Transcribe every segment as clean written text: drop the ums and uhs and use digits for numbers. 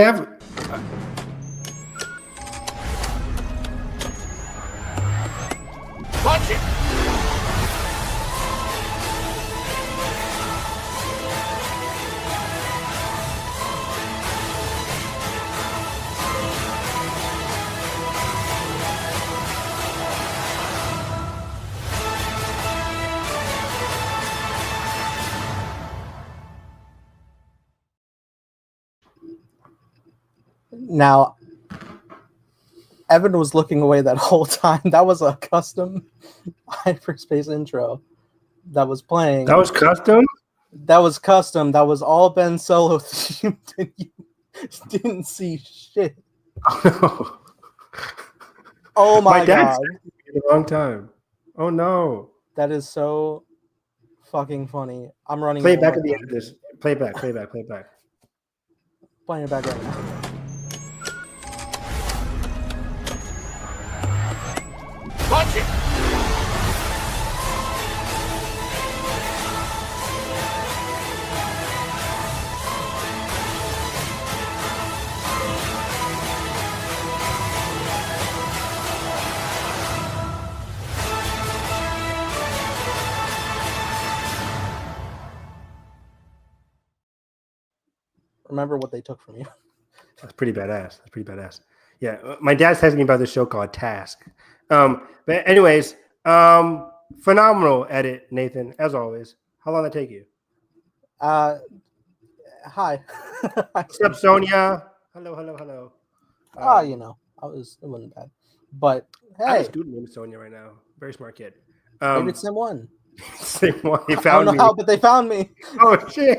have. Watch it! Now, Evan was looking away that whole time. That was a custom Hyperspace intro that was playing. That was custom? That was custom. That was all Ben Solo themed, and you didn't see shit. Oh my god. A long time. Oh no. That is so fucking funny. I'm running. Play it back at the end of this. Play it back. Playing it back right now. Watch it! Remember what they took from you. That's pretty badass. Yeah, my dad's texting me about this show called Task. But anyways, phenomenal edit, Nathan, as always. How long did that take you? Hi. What's up, Sonia? Hello. It wasn't bad. But I have a hey, student named Sonia right now. Very smart kid. maybe it's Sim 1. Same one. They I don't found know me. how, but they found me. Oh shit!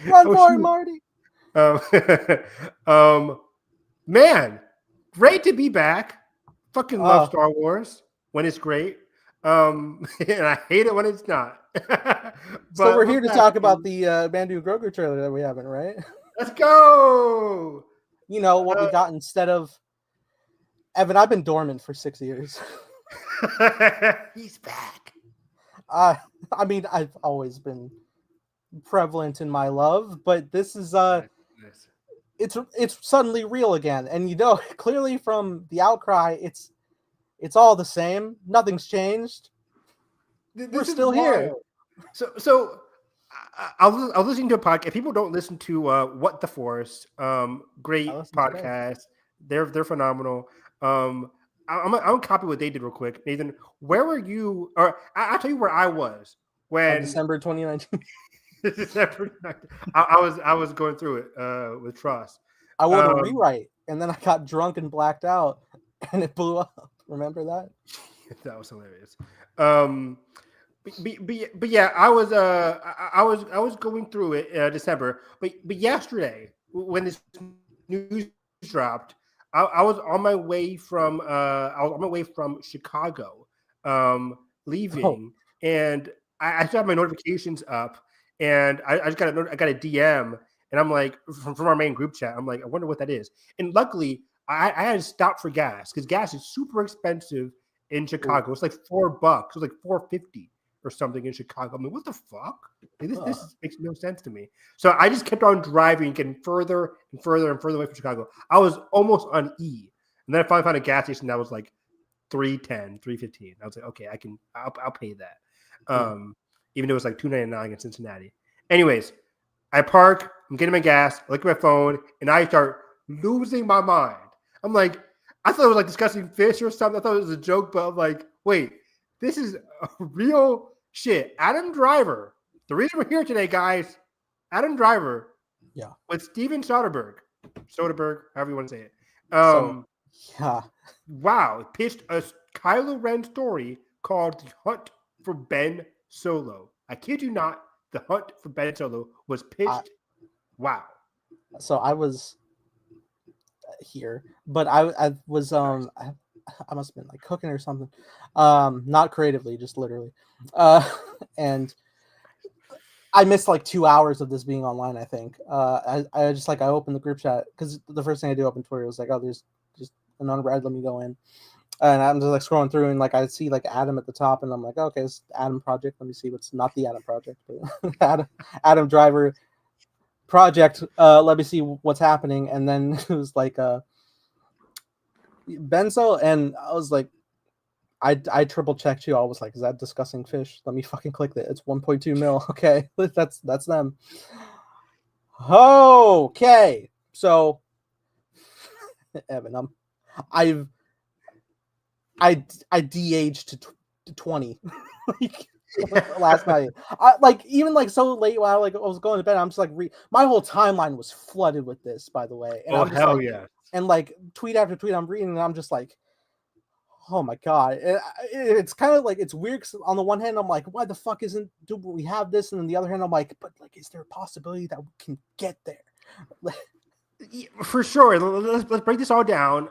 Run Oh, for it, shoot. Marty. Man, great to be back. Fucking love Star Wars when it's great. And I hate it when it's not. So we're here to talk about the Bandu Grogu trailer that we haven't, right? Let's go. You know what we got instead of Evan. I've been dormant for 6 years. He's back. I mean, I've always been prevalent in my love, but this is it's suddenly real again, and clearly from the outcry, it's all the same. Nothing's changed. We're still here. So I was listening to a podcast. If people don't listen to What the Force, great podcast. They're phenomenal. I'm gonna copy what they did real quick. Nathan, where were you? Or I'll tell you where I was when December 2019. I was going through it with Trust. I wrote a rewrite, and then I got drunk and blacked out, and it blew up. Remember that? That was hilarious. But yeah, I was going through it December. But yesterday, when this news dropped, I was on my way from Chicago, leaving, and I still have my notifications up, and I just got a DM, and I'm like from our main group chat. I'm like, I wonder what that is. And luckily, I had to stop for gas because gas is super expensive in Chicago. It's like $4. It was like $4.50 or something in Chicago. I mean, what the fuck? Like, this makes no sense to me. So I just kept on driving, getting further and further and further away from Chicago. I was almost on E, and then I finally found a gas station that was like $3.10, $3.15. I was like, okay, I'll pay that. Even though it was like $2.99 in Cincinnati. Anyways, I park. I'm getting my gas. I look at my phone, and I start losing my mind. I'm like, I thought it was like discussing fish or something. I thought it was a joke, but I'm like, wait, this is real shit. Adam Driver. The reason we're here today, guys, Adam Driver. Yeah. With Steven Soderbergh, however you want to say it. Yeah. Wow. Pitched a Kylo Ren story called The Hunt for Ben Solo. I kid you not, The Hunt for Ben Solo was pitched. Wow. So I was here, but I was I must have been like cooking or something, not creatively, just literally, and I missed like 2 hours of this being online. I think I opened the group chat because the first thing I do open Twitter was like, oh, there's just an unread, let me go in, and I'm just like scrolling through, and like I see like Adam at the top, and I'm like, okay, it's Adam Project, let me see what's not the Adam Project, but Adam Driver project. Let me see what's happening. And then it was like Benzo, and I was like, I triple checked you. I was like, is that disgusting fish? Let me fucking click that. It's 1.2 mil. Okay, that's them. Okay, so Evan, I de-aged to 20 like, last night. Even like so late while I was going to bed. I'm just like my whole timeline was flooded with this, by the way. And Oh, I'm just hell like, yeah. and like tweet after tweet I'm reading, and I'm just like, oh my god. It's kind of like, it's weird, 'cause on the one hand I'm like, why the fuck do we have this? And on the other hand I'm like, but like, is there a possibility that we can get there? For sure. Let's break this all down.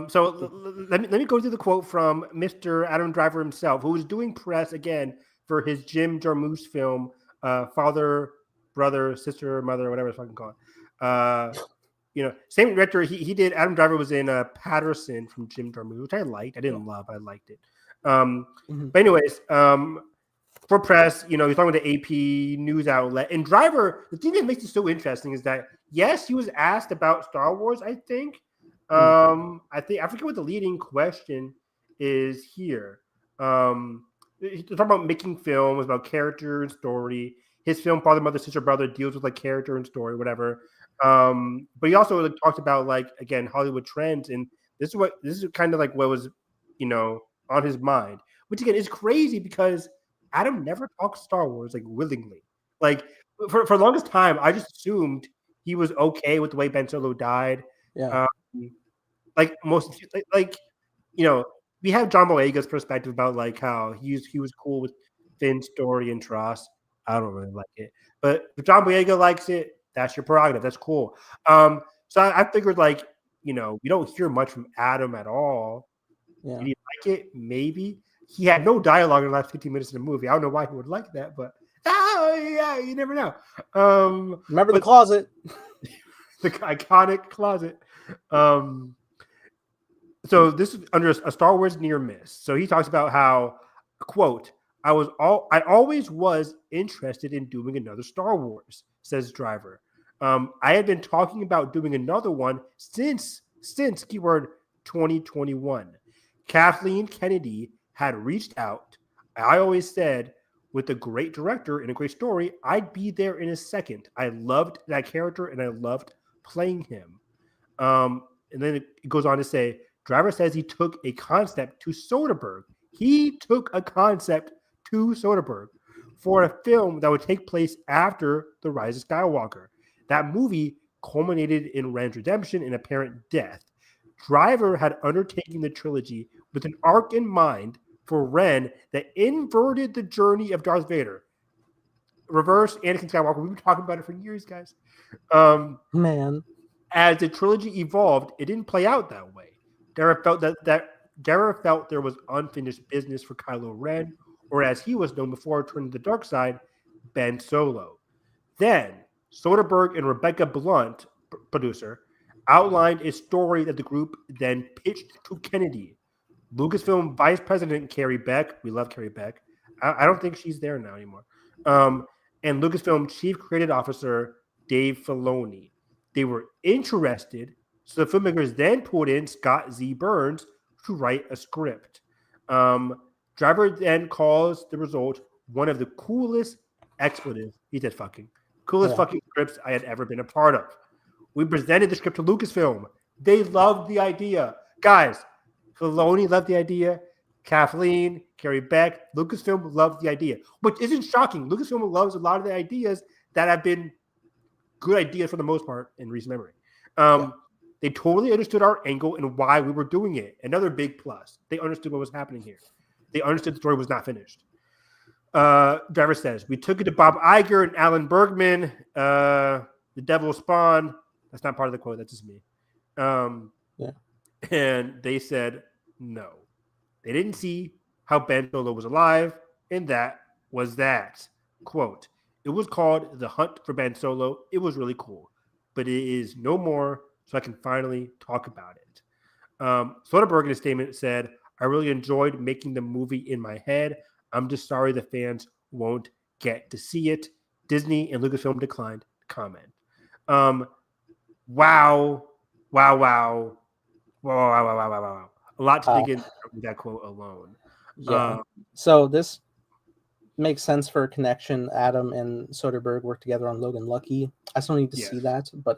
So let me go through the quote from Mr. Adam Driver himself, who was doing press again for his Jim Jarmusch film, Father, Brother, Sister, Mother, whatever it's fucking called. Same director. He did. Adam Driver was in Patterson from Jim Jarmusch, which I liked. I didn't love, but I liked it. But anyways, for press, he's talking with the AP news outlet. And Driver, the thing that makes it so interesting is that, yes, he was asked about Star Wars, I think. I forget what the leading question is here. He's talking about making films, about character and story. His film, Father, Mother, Sister, Brother, deals with like character and story, whatever. But he also talked about, like, again, Hollywood trends. And this is kind of like what was, on his mind, which again is crazy because Adam never talks Star Wars like willingly. Like for the longest time, I just assumed he was okay with the way Ben Solo died. Yeah. Like most, we have John Boyega's perspective about like how he was cool with Finn's story and Tross. I don't really like it, but if John Boyega likes it, that's your prerogative. That's cool. So I figured, like, we don't hear much from Adam at all. Yeah. Did he like it? Maybe. He had no dialogue in the last 15 minutes of the movie. I don't know why he would like that, but yeah, you never know. Remember the closet. The iconic closet. So this is under a Star Wars near miss. So he talks about how, quote, I always was interested in doing another Star Wars, says Driver. I had been talking about doing another one since keyword 2021. Kathleen Kennedy had reached out. I always said, with a great director and a great story, I'd be there in a second. I loved that character and I loved playing him. And then it goes on to say, Driver says he took a concept to Soderbergh. He took a concept to Soderbergh for a film that would take place after The Rise of Skywalker. That movie culminated in Ren's redemption and apparent death. Driver had undertaken the trilogy with an arc in mind for Ren that inverted the journey of Darth Vader. Reverse Anakin Skywalker. We've been talking about it for years, guys. Man. As the trilogy evolved, it didn't play out that way. Dara felt there was unfinished business for Kylo Ren, or as he was known before turning to the dark side, Ben Solo. Then Soderbergh and Rebecca Blunt, producer, outlined a story that the group then pitched to Kennedy. Lucasfilm Vice President Carrie Beck, we love Carrie Beck. I don't think she's there now anymore. And Lucasfilm Chief Creative Officer Dave Filoni. They were interested, so the filmmakers then pulled in Scott Z. Burns to write a script. Driver then calls the result one of the coolest expletives. He said fucking fucking scripts I had ever been a part of. We presented the script to Lucasfilm. They loved the idea. Guys, Filoni loved the idea. Kathleen, Carrie Beck, Lucasfilm loved the idea, which isn't shocking. Lucasfilm loves a lot of the ideas that have been good ideas for the most part in recent memory. They totally understood our angle and why we were doing it. Another big plus. They understood what was happening here. They understood the story was not finished. Driver says, we took it to Bob Iger and Alan Bergman, the devil spawn. That's not part of the quote. That's just me. And they said no. They didn't see how Ben Solo was alive, and that was that. Quote, it was called The Hunt for Ben Solo. It was really cool, but it is no more, so I can finally talk about it. Soderbergh in a statement said, I really enjoyed making the movie in my head. I'm just sorry the fans won't get to see it. Disney and Lucasfilm declined to comment. Wow, wow, wow, wow. A lot to dig into with that quote alone. Yeah. So this makes sense for a connection. Adam and Soderbergh worked together on Logan Lucky. I still need to see that, but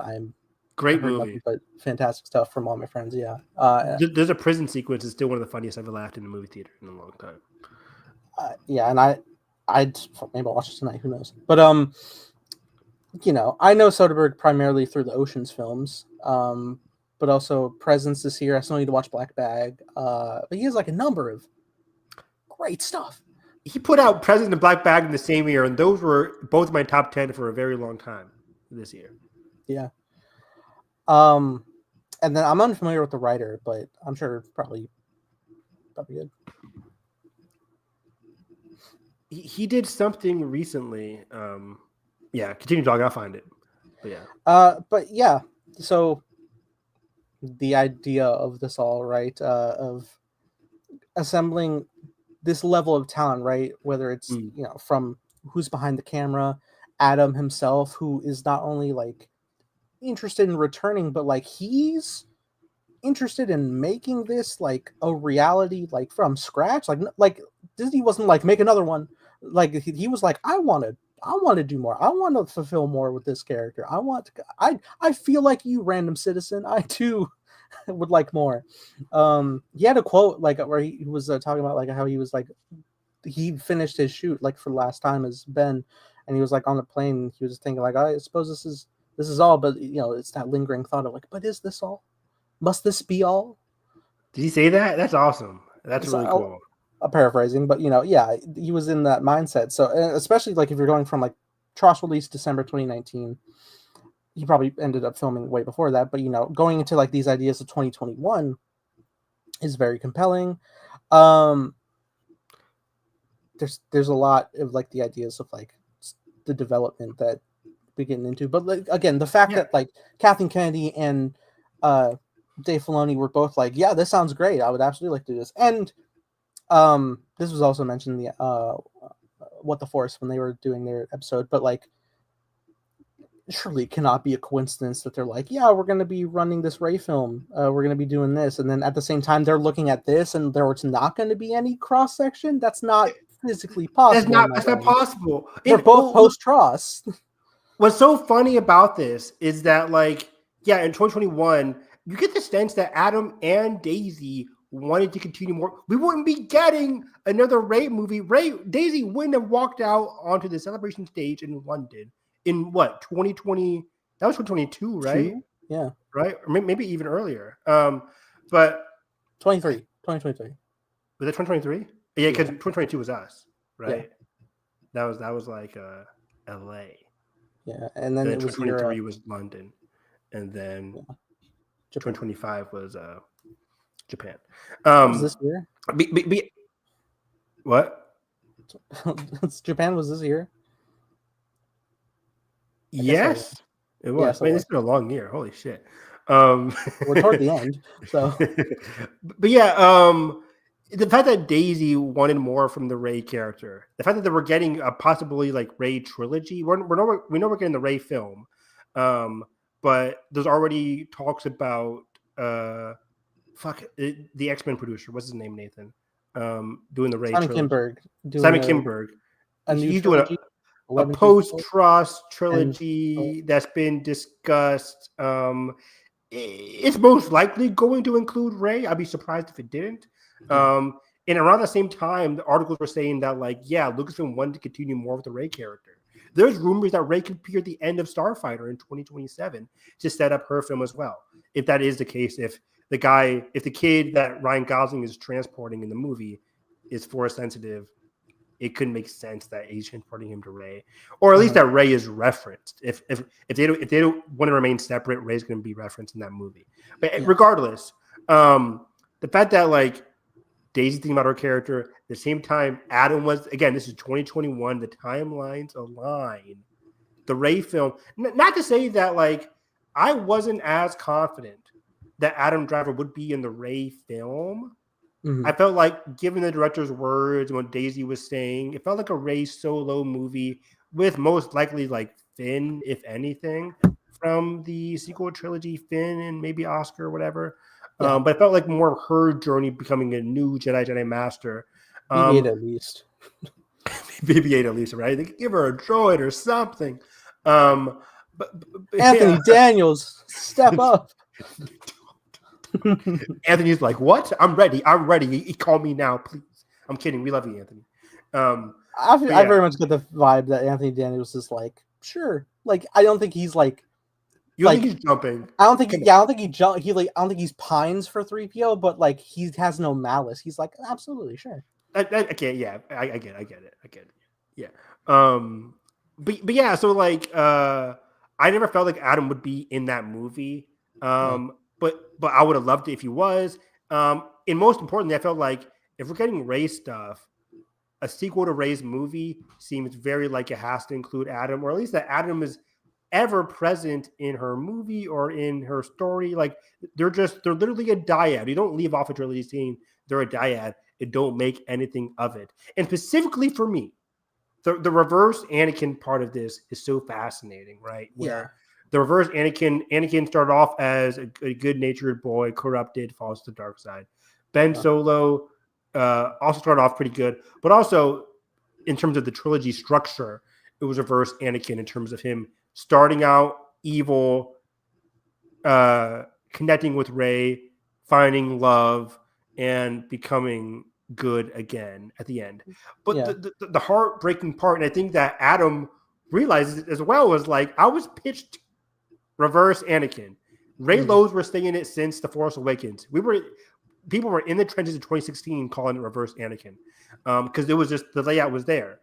great heard movie. nothing but fantastic stuff from all my friends. Yeah. There's a prison sequence. It's still one of the funniest I've ever laughed in the movie theater in a long time. Yeah, and I'd maybe I'll watch it tonight. Who knows? But you know, I know Soderbergh primarily through the Ocean's films. But also Presence this year. I still need to watch Black Bag. But he has like a number of great stuff. He put out Presence and Black Bag in the same year, and those were both my top 10 for a very long time this year. Yeah. And then I'm unfamiliar with the writer, but I'm sure probably good. He did something recently. Yeah, continue talking. I'll find it. But yeah. So the idea of this all, right? Of assembling this level of talent, right? Whether it's you know, from who's behind the camera, Adam himself, who is not only like interested in returning, but like he's interested in making this like a reality, like from scratch. Like Disney wasn't like make another one. Like he was like, I want to do more. I want to fulfill more with this character. I feel like you, random citizen. I too would like more. He had a quote like where he was talking about like how he was like he finished his shoot like for the last time as Ben, and he was like on the plane. He was thinking like, I suppose this is all, but you know, it's that lingering thought of like, but is this all? Must this be all? Did he say that? That's awesome. That's really cool. I'm paraphrasing, but you know, yeah, he was in that mindset. So especially like if you're going from like Tross release December 2019, he probably ended up filming way before that, but you know, going into like these ideas of 2021 is very compelling. There's a lot of like the ideas of like the development that we're getting into, but like, again, the fact that like Kathleen Kennedy and Dave Filoni were both like, yeah, this sounds great. I would absolutely like to do this. And this was also mentioned in the What the Force when they were doing their episode, but like surely it cannot be a coincidence that they're like, yeah, we're going to be running this Rey film. We're going to be doing this. And then at the same time, they're looking at this and there's not going to be any cross section. That's not physically possible. That's not possible. They're both post-Tross. What's so funny about this is that like, yeah, in 2021, you get the sense that Adam and Daisy wanted to continue more. We wouldn't be getting another Rey movie. Daisy wouldn't have walked out onto the celebration stage in London in what, 2020? That was 2022, right? Yeah. Right? Or maybe even earlier. But 2023. Was that 2023? Yeah, because 2022 was us, right? Yeah. That was like LA. Yeah, and then it was 2023 was London, and then 2025 was Japan. Was this year? What? Japan was this year? Yes, it was. Yes, it's been a long year. Holy shit. We're toward the end, so. But yeah, the fact that Daisy wanted more from the Rey character, the fact that they were getting a possibly like Rey trilogy. We know we're getting the Rey film, but there's already talks about the X-Men producer. What's his name? Nathan. Doing the Rey. Simon Kinberg. He's doing a post-Tross trilogy that's been discussed. It's most likely going to include Rey. I'd be surprised if it didn't. And around the same time, the articles were saying that, like, yeah, Lucasfilm wanted to continue more with the Rey character. There's rumors that Rey could appear at the end of Starfighter in 2027 to set up her film as well. If that is the case, if the kid that Ryan Gosling is transporting in the movie is Force sensitive, it could make sense that he's transporting him to Rey, or at least that Rey is referenced. If they don't want to remain separate, Rey's going to be referenced in that movie. But regardless, the fact that like Daisy thinking about her character at the same time, Adam was, again, this is 2021. The timelines align. The Rey film, not to say that like I wasn't as confident that Adam Driver would be in the Rey film. I felt like, given the director's words and what Daisy was saying, it felt like a Rey solo movie with most likely like Finn, if anything, from the sequel trilogy, Finn and maybe Oscar or whatever. Yeah. But it felt like more of her journey becoming a new Jedi Master. BB-8 at least. BB-8 at least, right? They could give her a droid or something. But Anthony Daniels, step up. Anthony's like, what? I'm ready. He called me now, please. I'm kidding. We love you, Anthony. I very much get the vibe that Anthony Daniels is like, sure. Like, I don't think he's like. You think he's jumping? I don't think. I don't think he jump. I don't think he's pines for 3PO, but like he has no malice. He's like, absolutely, sure. Okay, yeah, I get it. Yeah. But yeah, so like, I never felt like Adam would be in that movie. But I would have loved it if he was. And most importantly, I felt like if we're getting Rey stuff, a sequel to Rey's movie seems very like it has to include Adam, or at least that Adam is ever present in her movie or in her story. Like they're literally a dyad. You don't leave off a trilogy scene. They're a dyad. It don't make anything of it. And specifically for me, the reverse Anakin part of this is so fascinating, right? Where the reverse Anakin started off as a good-natured boy, corrupted, falls to the dark side. Ben Solo also started off pretty good, but also in terms of the trilogy structure, it was reverse Anakin in terms of him starting out evil, connecting with Rey, finding love, and becoming good again at the end. But the heartbreaking part, and I think that Adam realizes it as well, was like, I was pitched reverse Anakin. Reylos were saying it since The Force Awakens. People were in the trenches in 2016 calling it reverse Anakin because it was just the layout was there.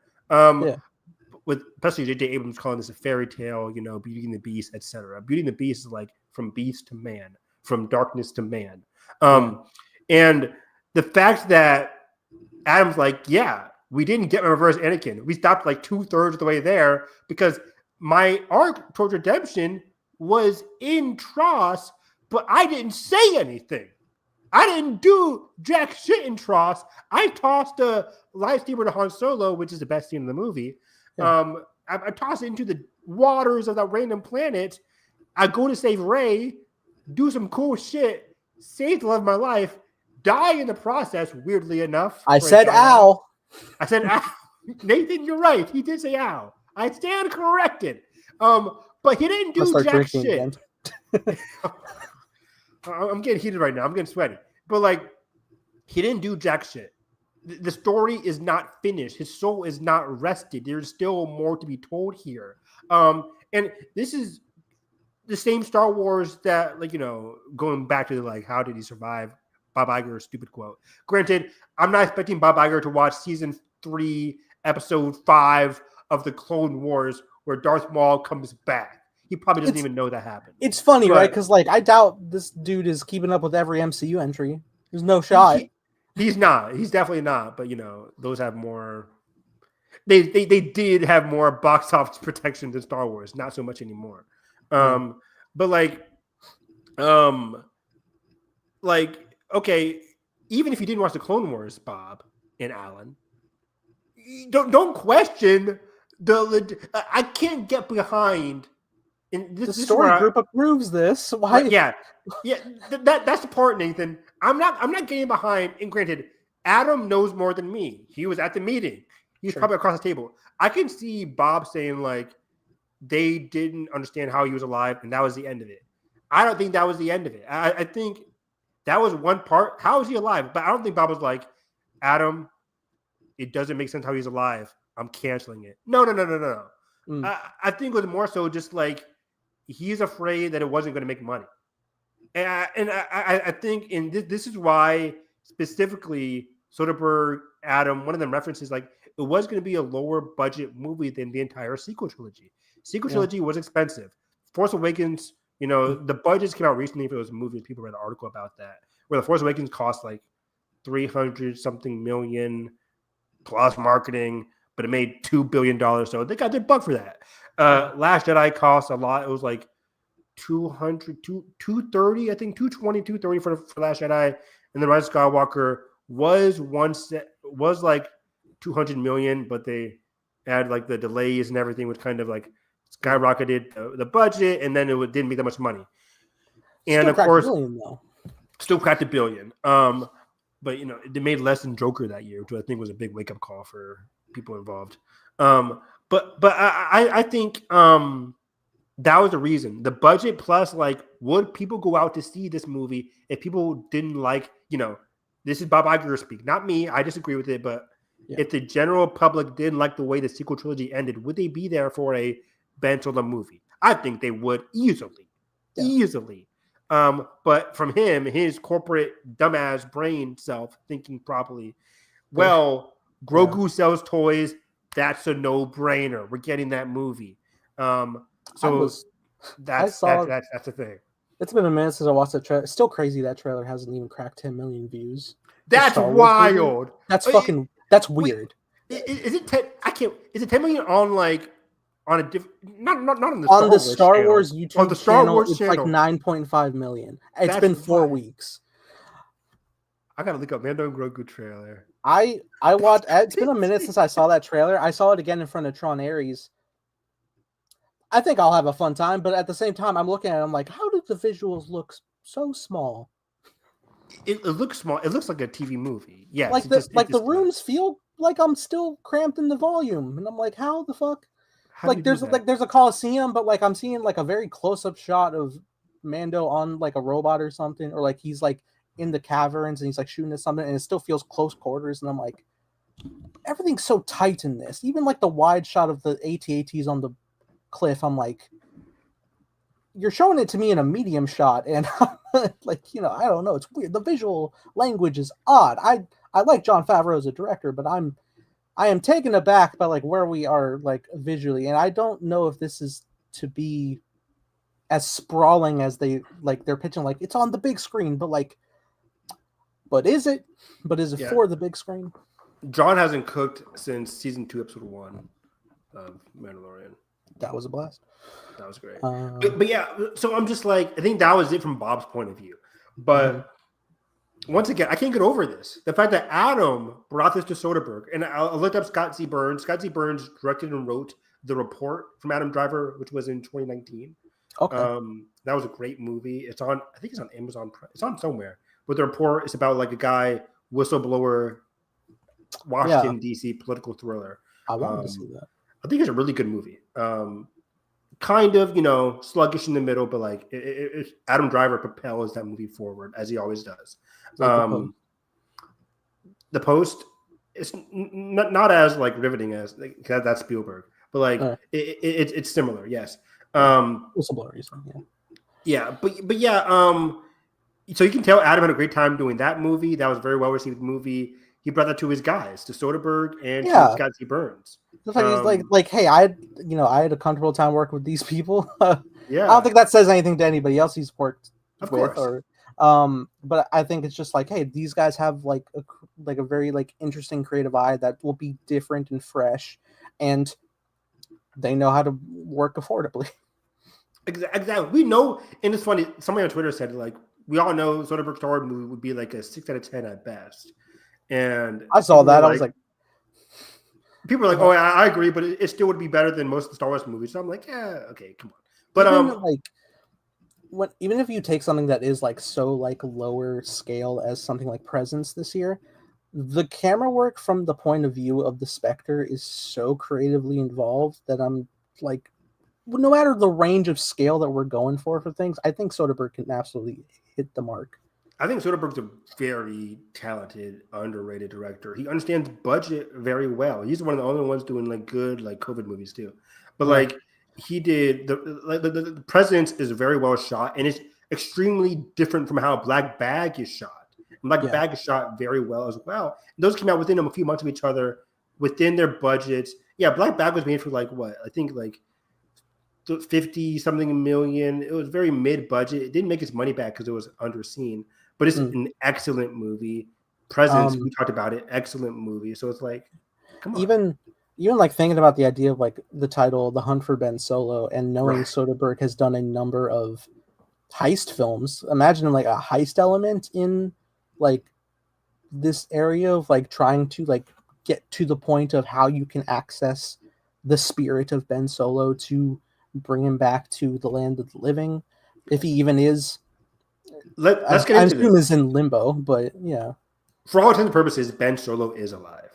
With especially J.J. Abrams calling this a fairy tale, Beauty and the Beast, etc. Beauty and the Beast is like from beast to man, from darkness to man. And the fact that Adam's like, yeah, we didn't get my reverse Anakin. We stopped like 2/3 of the way there because my arc towards redemption was in Tross, but I didn't say anything. I didn't do jack shit in Tross. I tossed a lightsaber to Han Solo, which is the best scene in the movie. I tossed it into the waters of that random planet. I go to save Rey, do some cool shit, save the love of my life, die in the process, weirdly enough. I said ow. I said ow. Nathan, you're right. He did say ow. I stand corrected. But he didn't do jack shit. I'm getting heated right now. I'm getting sweaty. But like, he didn't do jack shit. The story is not finished. His soul is not rested. There's still more to be told here. And this is the same Star Wars that, like, going back to like, how did he survive? Bob Iger's stupid quote. Granted, I'm not expecting Bob Iger to watch season 3, episode 5 of the Clone Wars where Darth Maul comes back. He probably doesn't even know that happened. It's funny, right? Because like, I doubt this dude is keeping up with every MCU entry. There's no shot. He's not. He's definitely not. But those have more. They did have more box office protection than Star Wars. Not so much anymore. But okay, even if you didn't watch the Clone Wars, Bob and Alan, don't question I can't get behind. And the story group approves this. Why? Yeah. That's the part, Nathan. I'm not getting behind. And granted, Adam knows more than me. He was at the meeting. He's probably across the table. I can see Bob saying like they didn't understand how he was alive, and that was the end of it. I don't think that was the end of it. I think that was one part. How is he alive? But I don't think Bob was like, Adam, it doesn't make sense how he's alive. I'm canceling it. No. I think it was more so just like he's afraid that it wasn't going to make money. And I think this is why specifically Soderbergh, Adam, one of them references like it was going to be a lower budget movie than the entire sequel trilogy. Trilogy was expensive. Force Awakens, the budgets came out recently for those movies. People read an article about that where the Force Awakens cost like 300 something million plus marketing, but it made $2 billion. So they got their buck for that. Last Jedi cost a lot. It was like 230, I think 220, 230 for Last Jedi. And then Rise of Skywalker was like 200 million, but they had like the delays and everything, which kind of like skyrocketed the budget, and then didn't make that much money. And Still of course, $1 billion, though. Still cracked $1 billion. But they made less than Joker that year, which I think was a big wake up call for people involved. But I think that was the reason. The budget plus, like, would people go out to see this movie if people didn't like, this is Bob Iger speak, not me. I disagree with it, but if the general public didn't like the way the sequel trilogy ended, would they be there for a Ben Solo movie? I think they would easily. But from him, his corporate dumbass brain self thinking properly, Grogu sells toys. That's a no-brainer. We're getting that movie. That's the thing. It's been a minute since I watched that trailer. It's still crazy that trailer hasn't even cracked 10 million views. That's wild. That's that's weird. Is it 10? I can't. Is it 10 million on a different? Not on the Star Wars YouTube on the Star Wars it's channel. Like 9.5 million. It's been 4 weeks. I gotta look up Mando and Grogu trailer. I watched. It's been a minute since I saw that trailer. I saw it again in front of Tron Ares. I think I'll have a fun time, but at the same time, I'm looking at it. I'm like, how did the visuals look so small? It looks small. It looks like a TV movie. Yeah, like the rooms feel like I'm still cramped in the volume, and I'm like, how the fuck? There's a Coliseum, but like I'm seeing like a very close up shot of Mando on like a robot or something, or like he's like in the caverns and he's like shooting at something, and it still feels close quarters, and I'm like, everything's so tight in this. Even like the wide shot of the AT-ATs on the cliff, I'm like, you're showing it to me in a medium shot, and like, I don't know, it's weird. The visual language is odd. I like Jon Favreau as a director, but I am taken aback by like where we are like visually, and I don't know if this is to be as sprawling as they're pitching, like it's on the big screen, but is it for the big screen? John hasn't cooked since season 2, episode 1 of Mandalorian. That was a blast. That was great. But yeah, so I'm just like, I think that was it from Bob's point of view. But once again, I can't get over this. The fact that Adam brought this to Soderbergh, and I looked up Scott C. Burns. Scott C. Burns directed and wrote The Report from Adam Driver, which was in 2019. Okay. That was a great movie. It's on, I think it's on Amazon. It's on somewhere. But The Report is about like a guy, whistleblower, Washington, D.C. political thriller. I wanted to see that. I think it's a really good movie. Kind of, sluggish in the middle, but like Adam Driver propels that movie forward as he always does. The Post is not as like riveting as that's Spielberg, but like it's similar. Yes. Whistleblower, yeah. But yeah. So you can tell Adam had a great time doing that movie. That was a very well received movie. He brought that to his guys, to Soderbergh and to Scott C. Burns. The fact is like, hey, I had a comfortable time working with these people. Yeah, I don't think that says anything to anybody else he's worked with. Course. But I think it's just like, hey, these guys have like a very like interesting creative eye that will be different and fresh, and they know how to work affordably. Exactly. We know, and it's funny. Somebody on Twitter said like, we all know Soderbergh's Star Wars movie would be like a 6 out of 10 at best. And I saw that. I was like, people are like, oh, I agree, but it still would be better than most of the Star Wars movies. So I'm like, yeah, okay, come on. But even if you take something that is like so like lower scale as something like Presence this year, the camera work from the point of view of the Spectre is so creatively involved that I'm like, no matter the range of scale that we're going for things, I think Soderbergh can absolutely hit the mark. I think Soderbergh's a very talented, underrated director. He understands budget very well. He's one of the only ones doing like good like COVID movies too. But like he did the Presence is very well shot, and it's extremely different from how Black Bag is shot. Black Bag is shot very well as well. And those came out within a few months of each other, within their budgets. Yeah, Black Bag was made for like what? I think like 50 something million. It was very mid budget. It didn't make its money back because it was underseen. But it's an excellent movie. Presence, we talked about it. Excellent movie. So it's like, come on. Even like thinking about the idea of like the title, The Hunt for Ben Solo, and knowing Soderbergh has done a number of heist films. Imagine like a heist element in like this area of like trying to like get to the point of how you can access the spirit of Ben Solo to bring him back to the land of the living, if he even is. Let's get I into assume this. is in limbo, but yeah. For all intents and purposes, Ben Solo is alive.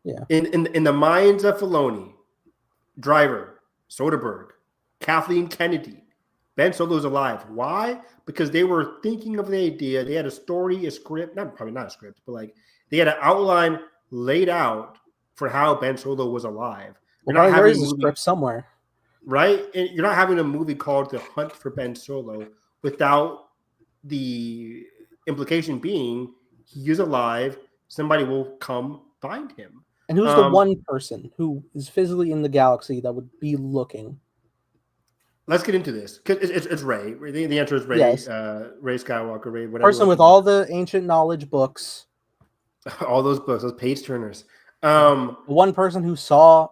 Yeah. In the minds of Filoni, Driver, Soderbergh, Kathleen Kennedy, Ben Solo is alive. Why? Because they were thinking of the idea. They had a story, a script, probably not a script, but like they had an outline laid out for how Ben Solo was alive. Well, there is a script somewhere, right? And you're not having a movie called The Hunt for Ben Solo without the implication being he is alive. Somebody will come find him. And who's the one person who is physically in the galaxy that would be looking? Let's get into this because it's Rey. The answer is Rey. Yes. Rey Skywalker. Rey. Whatever. Person with all the ancient knowledge books. All those books, those page turners. One person who's still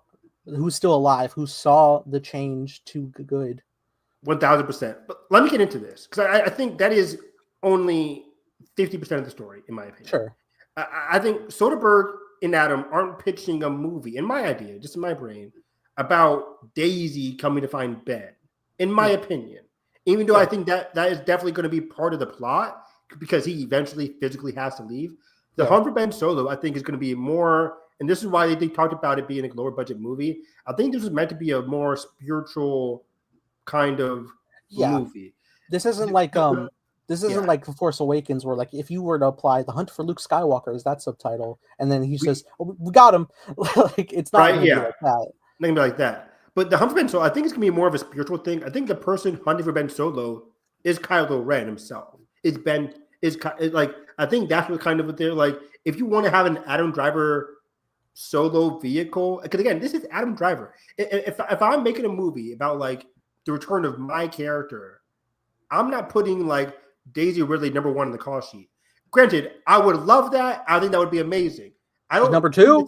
alive, who saw the change to good. 1000%. But let me get into this because I think that is only 50% of the story, in my opinion. Sure. I think Soderbergh and Adam aren't pitching a movie, in my idea, just in my brain, about Daisy coming to find Ben. In my opinion, even though I think that is definitely going to be part of the plot because he eventually physically has to leave. The Hunt for Ben Solo, I think, is going to be more, and this is why they talked about it being a lower budget movie. I think this was meant to be a more spiritual kind of movie. This isn't like like The Force Awakens, where like if you were to apply The Hunt for Luke Skywalker as that subtitle, and then he says, "We got him," like it's not right, going to be like that. Not going to be like that. But the Hunt for Ben Solo, I think it's going to be more of a spiritual thing. I think the person hunting for Ben Solo is Kylo Ren himself. I think that's what kind of what they're like. If you want to have an Adam Driver solo vehicle, because again, this is Adam Driver. If I'm making a movie about like the return of my character, I'm not putting like Daisy Ridley #1 on the call sheet. Granted, I would love that. I think that would be amazing. I don't number 2.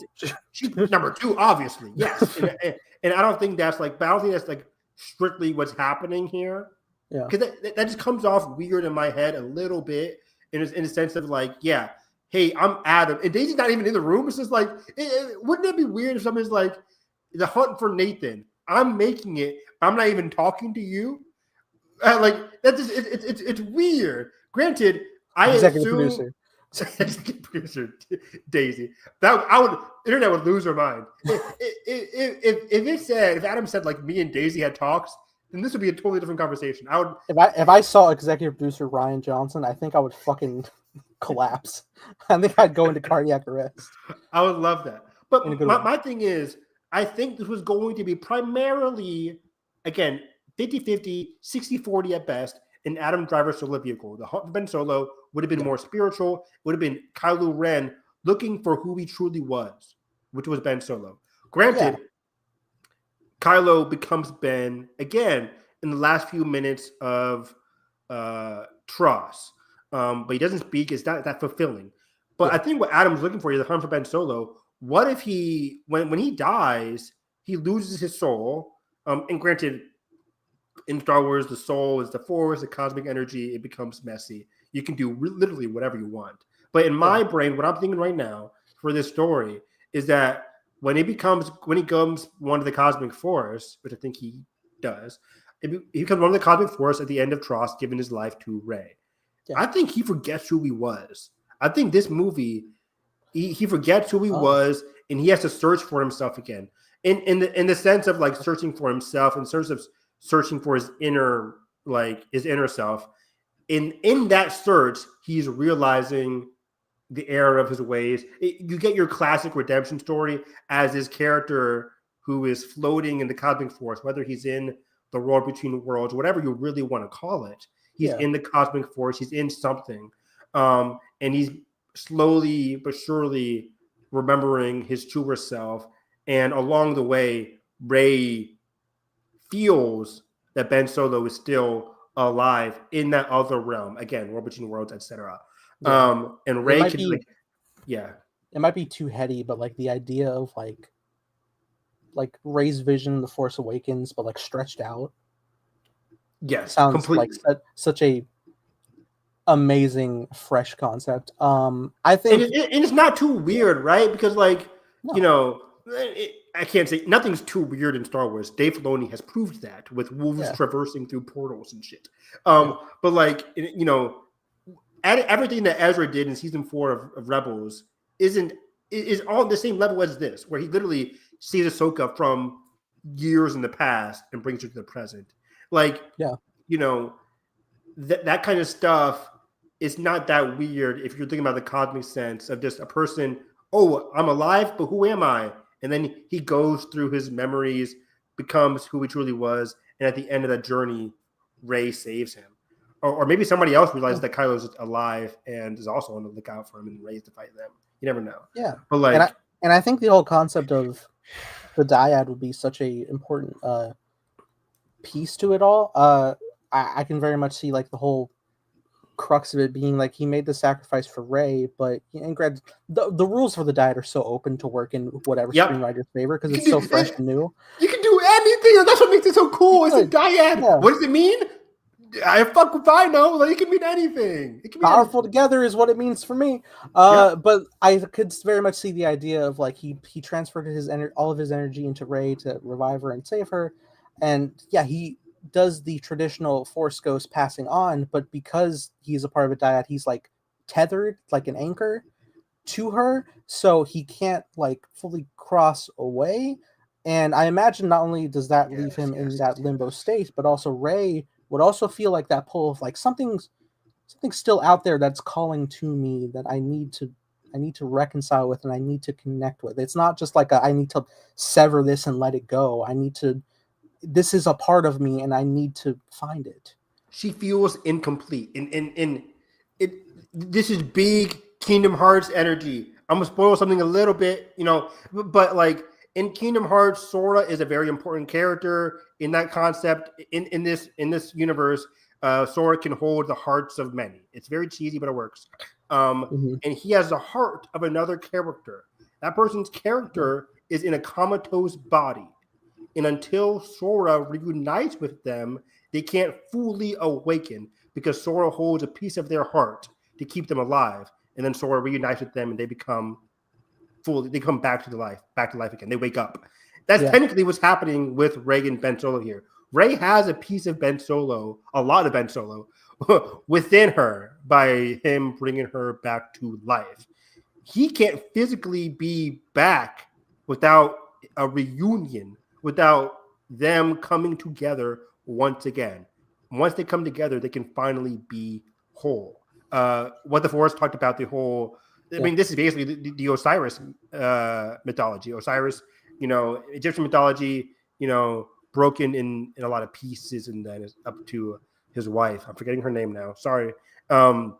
She's number 2, obviously. Yes, and I don't think that's like. But I don't think that's like strictly what's happening here. Yeah, because that just comes off weird in my head a little bit, in a sense of like, yeah, hey, I'm Adam, and Daisy's not even in the room. It's just like, wouldn't it be weird if somebody's like, the hunt for Nathan? I'm making it. I'm not even talking to you. Like that's just it's weird. Granted, executive producer. Executive producer Daisy. Internet would lose her mind. If Adam said like me and Daisy had talks, then this would be a totally different conversation. If I saw executive producer Ryan Johnson, I think I would fucking collapse. I think I'd go into cardiac arrest. I would love that. But my thing is, I think this was going to be primarily, again, 50-50, 60-40 at best, an Adam Driver solo vehicle. The Hunt for Ben Solo would have been more spiritual, would have been Kylo Ren looking for who he truly was, which was Ben Solo. Granted, Kylo becomes Ben again in the last few minutes of Tross. But he doesn't speak. It's not that fulfilling. But I think what Adam's looking for is the Hunt for Ben Solo. What if he, when he dies, he loses his soul? And granted, in Star Wars, the soul is the Force, the cosmic energy. It becomes messy. You can do literally whatever you want. But in my brain, what I'm thinking right now for this story is that when he becomes one of the cosmic Force, which I think he does, he becomes one of the cosmic Force at the end of Tross, giving his life to Rey. Yeah. I think he forgets who he was. I think this movie, he forgets who he was, and he has to search for himself again. In the sense of like searching for himself, in terms of searching for his inner self. In that search, he's realizing the error of his ways. You get your classic redemption story as his character who is floating in the cosmic force, whether he's in the world between worlds, whatever you really want to call it. He's in the cosmic force. He's in something. And he's slowly but surely remembering his truer self. And along the way, Rey feels that Ben Solo is still alive in that other realm. Again, world between worlds, etc. And Rey can it might be too heady, but like the idea of like Rey's vision, The Force Awakens, but like stretched out. Yes, sounds completely. like such a amazing fresh concept. I think and it's not too weird, right? Because I can't say nothing's too weird in Star Wars. Dave Filoni has proved that with wolves traversing through portals and shit. But like, you know, everything that Ezra did in season 4 of Rebels is on the same level as this, where he literally sees Ahsoka from years in the past and brings her to the present. Like, you know, that kind of stuff is not that weird if you're thinking about the cosmic sense of just a person. Oh, I'm alive, but who am I? And then he goes through his memories, becomes who he truly was, and at the end of that journey, Rey saves him. Or maybe somebody else realizes that Kylo's alive and is also on the lookout for him and Rey's to fight them. You never know. Yeah. But like, and I think the whole concept of the dyad would be such a important piece to it all. I can very much see like the whole crux of it being like he made the sacrifice for Rey, but and granted, the rules for the dyad are so open to work in whatever screenwriter's favor because it's so fresh and new. You can do anything. That's what makes it so cool. It's a dyad. Yeah. What does it mean? I fuck if I know. Like, it can mean anything. It can mean powerful anything. Together is what it means for me. But I could very much see the idea of like he transferred all of his energy into Rey to revive her and save her, and he does the traditional Force Ghost passing on, but because he's a part of a dyad, he's like tethered like an anchor to her, so he can't like fully cross away. And I imagine not only does that leave him in that limbo state, but also Rey would also feel like that pull of like something's still out there that's calling to me that I need to reconcile with and I need to connect with. It's not just like I need to sever this and let it go. This is a part of me and I need to find it. She feels incomplete. This is big Kingdom Hearts energy. I'm gonna spoil something a little bit, you know, but like in Kingdom Hearts, Sora is a very important character in that concept. In this universe, Sora can hold the hearts of many. It's very cheesy, but it works. And he has the heart of another character. That person's character is in a comatose body. And until Sora reunites with them, they can't fully awaken because Sora holds a piece of their heart to keep them alive. And then Sora reunites with them and they come back to life again. They wake up. That's technically what's happening with Rey and Ben Solo here. Rey has a piece of Ben Solo, a lot of Ben Solo, within her by him bringing her back to life. He can't physically be back without a reunion, without them coming together once again. Once they come together, they can finally be whole. What the Force talked about, the whole, I mean, this is basically the Osiris mythology. Osiris, you know, Egyptian mythology, you know, broken in a lot of pieces and then it's up to his wife. I'm forgetting her name now. Sorry. And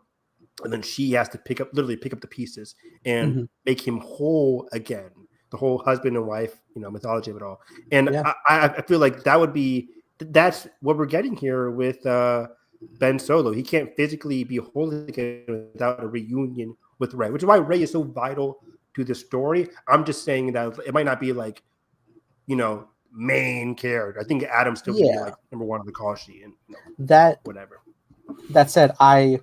then she has to pick up the pieces and make him whole again. The whole husband and wife, you know, mythology of it all. And I feel like that's what we're getting here with Ben Solo. He can't physically be whole again without a reunion with Rey, which is why Rey is so vital to the story. I'm just saying that it might not be like, you know, main character. I think Adam's still be like number one on the call sheet and that whatever. That said, I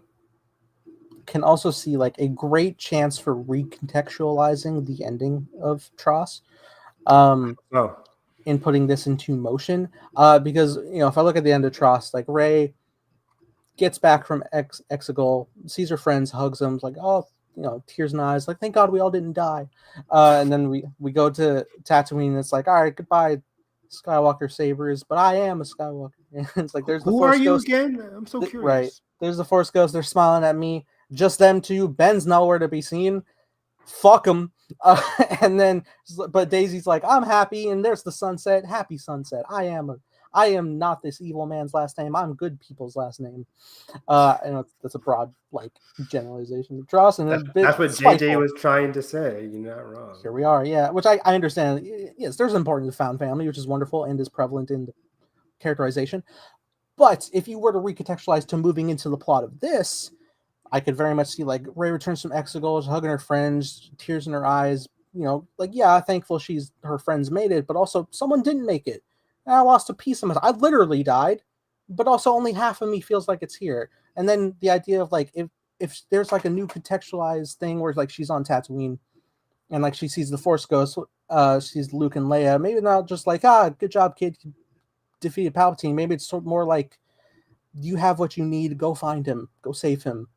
can also see like a great chance for recontextualizing the ending of TROS in putting this into motion. Because, you know, if I look at the end of TROS, like Rey gets back from Exegol, sees her friends, hugs them, like, oh, you know, tears in eyes, like, thank God we all didn't die. And then we go to Tatooine and it's like, all right, goodbye, Skywalker sabers, but I am a Skywalker. And it's like, there's the Force Ghost. Who are you again? I'm so curious. Right. There's the Force Ghost. They're smiling at me. Just them two. Ben's nowhere to be seen. Fuck him. And then, but Daisy's like, I'm happy. And there's the sunset. Happy sunset. I am not this evil man's last name. I'm good people's last name. And that's a broad, like, generalization of TROS. And that's what JJ was trying to say. You're not wrong. Here we are. Yeah, which I understand. Yes, there's importance of found family, which is wonderful and is prevalent in the characterization. But if you were to recontextualize to moving into the plot of this, I could very much see like Rey returns from Exegol, hugging her friends, tears in her eyes, you know, like, yeah, thankful her friends made it, but also someone didn't make it. And I lost a piece of myself. I literally died, but also only half of me feels like it's here. And then the idea of like, if there's like a new contextualized thing where like she's on Tatooine and like she sees the Force Ghost, she's Luke and Leia. Maybe not just like, good job, kid, you defeated Palpatine. Maybe it's more like, you have what you need, go find him, go save him.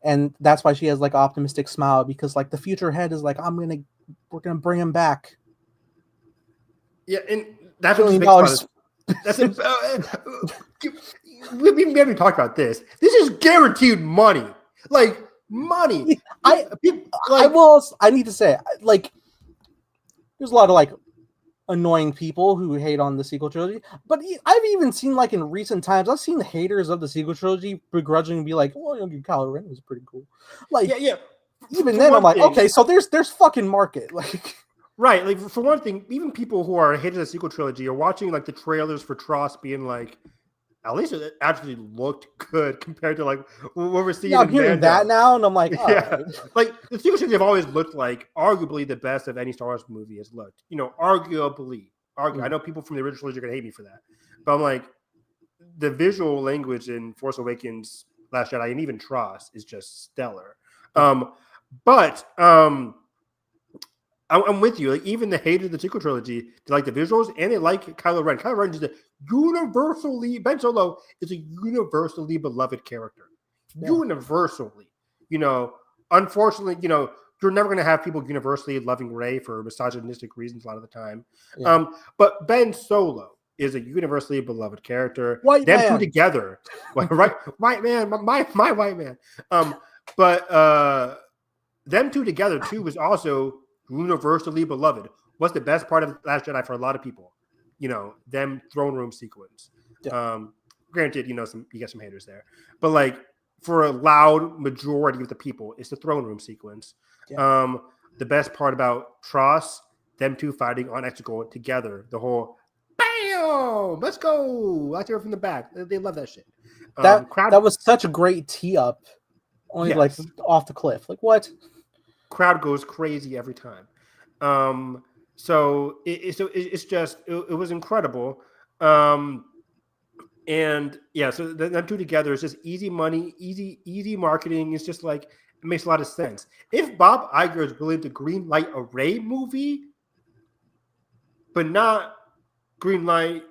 And that's why she has like optimistic smile, because like the future ahead is like, we're gonna bring him back. Yeah, and that's $1 what billion. we haven't talked about this. This is guaranteed money. Like money. I need to say, like, there's a lot of like annoying people who hate on the sequel trilogy, but I've even seen, like, in recent times, I've seen the haters of the sequel trilogy begrudgingly be like, well, Kylo Ren was pretty cool. Like, yeah. Even then, I'm like, okay, so there's fucking market. Like, right. Like, for one thing, even people who are haters of the sequel trilogy are watching like the trailers for TROS being like, at least it actually looked good compared to like what we're seeing. Yeah, I'm hearing that now, and I'm like, yeah, like the sequel trilogy have always looked like arguably the best of any Star Wars movie has looked. Arguably. I know people from the original trilogy are gonna hate me for that, but I'm like, the visual language in Force Awakens, Last Jedi, and even TROS is just stellar. I'm with you. Like, even the haters of the sequel trilogy, they like the visuals and they like Kylo Ren. Kylo Ren is Ben Solo is a universally beloved character. Yeah. Universally. Unfortunately, you're never going to have people universally loving Rey for misogynistic reasons a lot of the time. Yeah. But Ben Solo is a universally beloved character. White man. Two together. Right? White man. My white man. But them two together, too, was also universally beloved. What's the best part of Last Jedi for a lot of people? Them throne room sequence. Yeah. Granted, you get some haters there, but like for a loud majority of the people, it's the throne room sequence. Yeah. The best part about TROS, them two fighting on Exegol together, the whole bam, let's go, let's hear it from the back. They love that shit. That was such a great tee up, only like off the cliff. Like, what? Crowd goes crazy every time. So it was incredible. And yeah, so them two together is just easy money, easy marketing. It's just like, it makes a lot of sense. If Bob Iger is willing to green light a Rey movie, but not green light.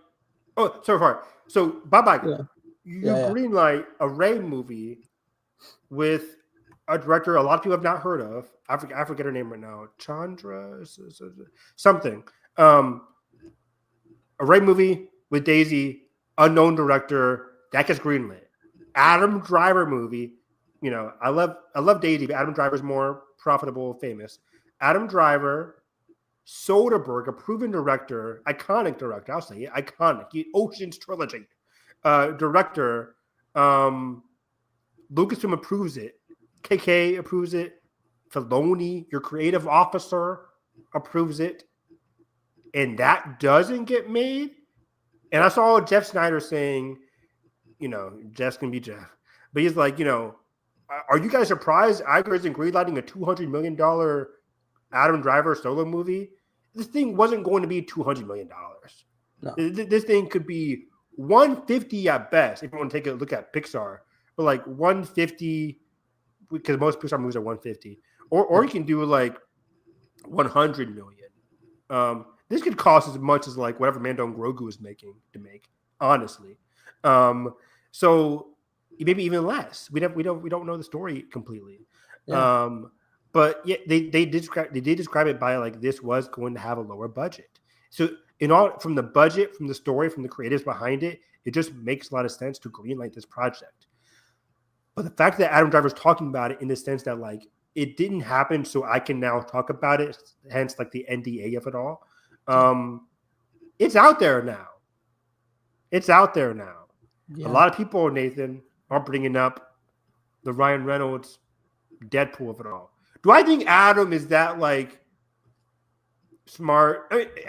Oh, so far. So Bob Iger, green light a Rey movie with a director a lot of people have not heard of. I forget her name right now. Chandra something. A Rey movie with Daisy, unknown director, that gets greenlit. Adam Driver movie. I love Daisy, but Adam Driver's more profitable, famous. Adam Driver, Soderbergh, a proven director, iconic director. I'll say it, iconic. Ocean's trilogy director. Lucasfilm approves it. KK approves it. Filoni, your creative officer, approves it. And that doesn't get made. And I saw Jeff Snyder saying, Jeff's going to be Jeff. But he's like, are you guys surprised Iger isn't greenlighting a $200 million Adam Driver solo movie? This thing wasn't going to be $200 million. No. This thing could be 150 at best, if you want to take a look at Pixar. But like 150, because most Pixar movies are 150. Or you can do like 100 million. This could cost as much as like whatever Mando and Grogu is making to make, honestly. So maybe even less. We don't know the story completely. Yeah. But yeah, they did describe it by like, this was going to have a lower budget. So from the budget, from the story, from the creatives behind it, it just makes a lot of sense to greenlight this project. But the fact that Adam Driver's talking about it in the sense that like, it didn't happen, so I can now talk about it, hence like the NDA of it all. It's out there now. Yeah. A lot of people, Nathan, are bringing up the Ryan Reynolds Deadpool of it all. Do I think Adam is that like smart? Let me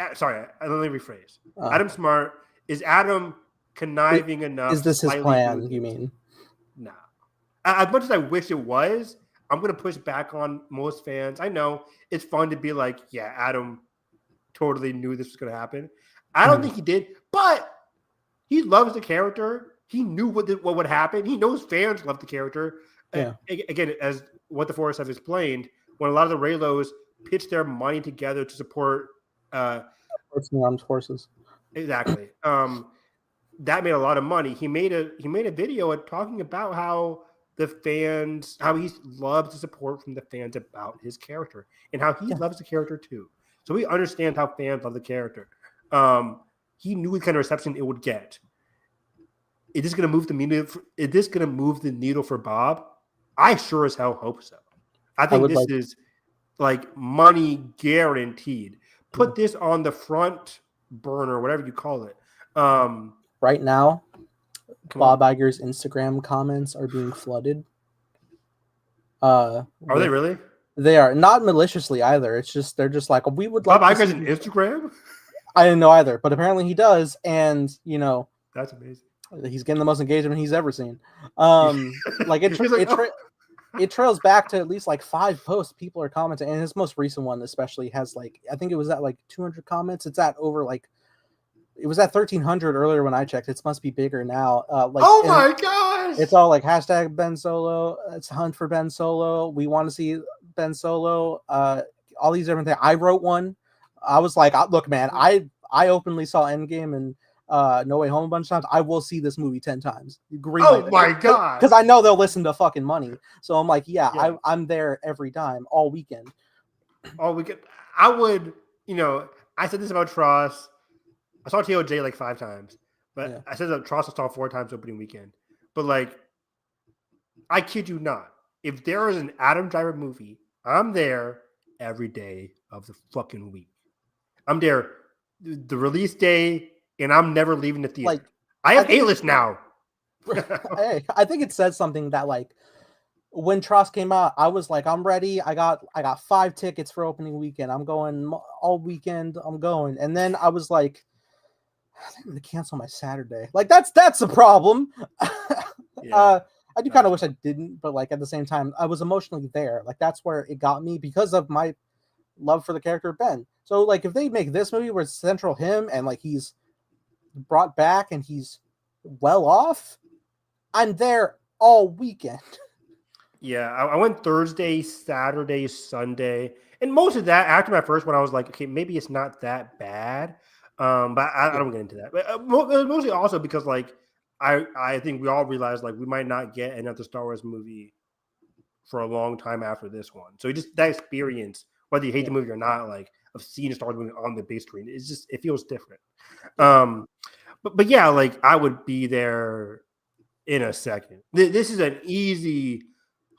rephrase. Adam smart. Is Adam conniving enough? Is this his plan, you mean? No. As much as I wish it was, I'm going to push back on most fans. I know it's fun to be like, yeah, Adam totally knew this was going to happen. I don't think he did, but he loves the character. He knew what would happen. He knows fans love the character. Yeah. Again, as what the Force have explained, when a lot of the Reylos pitch their money together to support Armed forces. Exactly. That made a lot of money. He made a video talking about how he loves the support from the fans about his character and how he loves the character too. So we understand how fans love the character. He knew what kind of reception it would get. Is this going to move the needle? Is this going to move the needle for Bob? I sure as hell hope so. I think this is like money guaranteed. Put this on the front burner, whatever you call it. Right now, Bob Iger's Instagram comments are being flooded. Are they really? They are not maliciously either. It's just they're just like, we would. Bob Iger's an Instagram. I didn't know either, but apparently he does, and that's amazing. He's getting the most engagement he's ever seen. Like it trails back to at least like 5 posts. People are commenting, and his most recent one especially has like, I think it was at like 200 comments. It's at over like, it was at 1,300 earlier when I checked. It must be bigger now. Oh my gosh! It's all like hashtag Ben Solo. It's hunt for Ben Solo. We want to see Ben Solo. All these different things. I wrote one. I was like, look, man, I openly saw Endgame and No Way Home a bunch of times. I will see this movie 10 times. Oh my god! Because I know they'll listen to fucking money. So I'm like, yeah. I'm there every time, all weekend. All weekend. I would, I said this about Tross. I saw TOJ like 5 times, but I said that Tross I saw 4 times opening weekend. But like, I kid you not. If there is an Adam Driver movie, I'm there every day of the fucking week. I'm there the release day, and I'm never leaving the theater. Like, I have A-list now. Hey, I think it says something that like when Tross came out, I was like, I'm ready. I got 5 tickets for opening weekend. I'm going all weekend. I'm going. And then I was like, I think I'm gonna cancel my Saturday. Like that's a problem. I do kind of wish I didn't, but like at the same time, I was emotionally there. Like that's where it got me because of my love for the character of Ben. So like if they make this movie where it's central him and like he's brought back and he's well off, I'm there all weekend. Yeah, I went Thursday, Saturday, Sunday, and most of that after my first one, I was like, okay, maybe it's not that bad. But I don't get into that. But mostly also because like I think we all realized like we might not get another Star Wars movie for a long time after this one. So just that experience, whether you hate the movie or not, like of seeing a Star Wars movie on the big screen, it feels different. But yeah, like I would be there in a second. This is an easy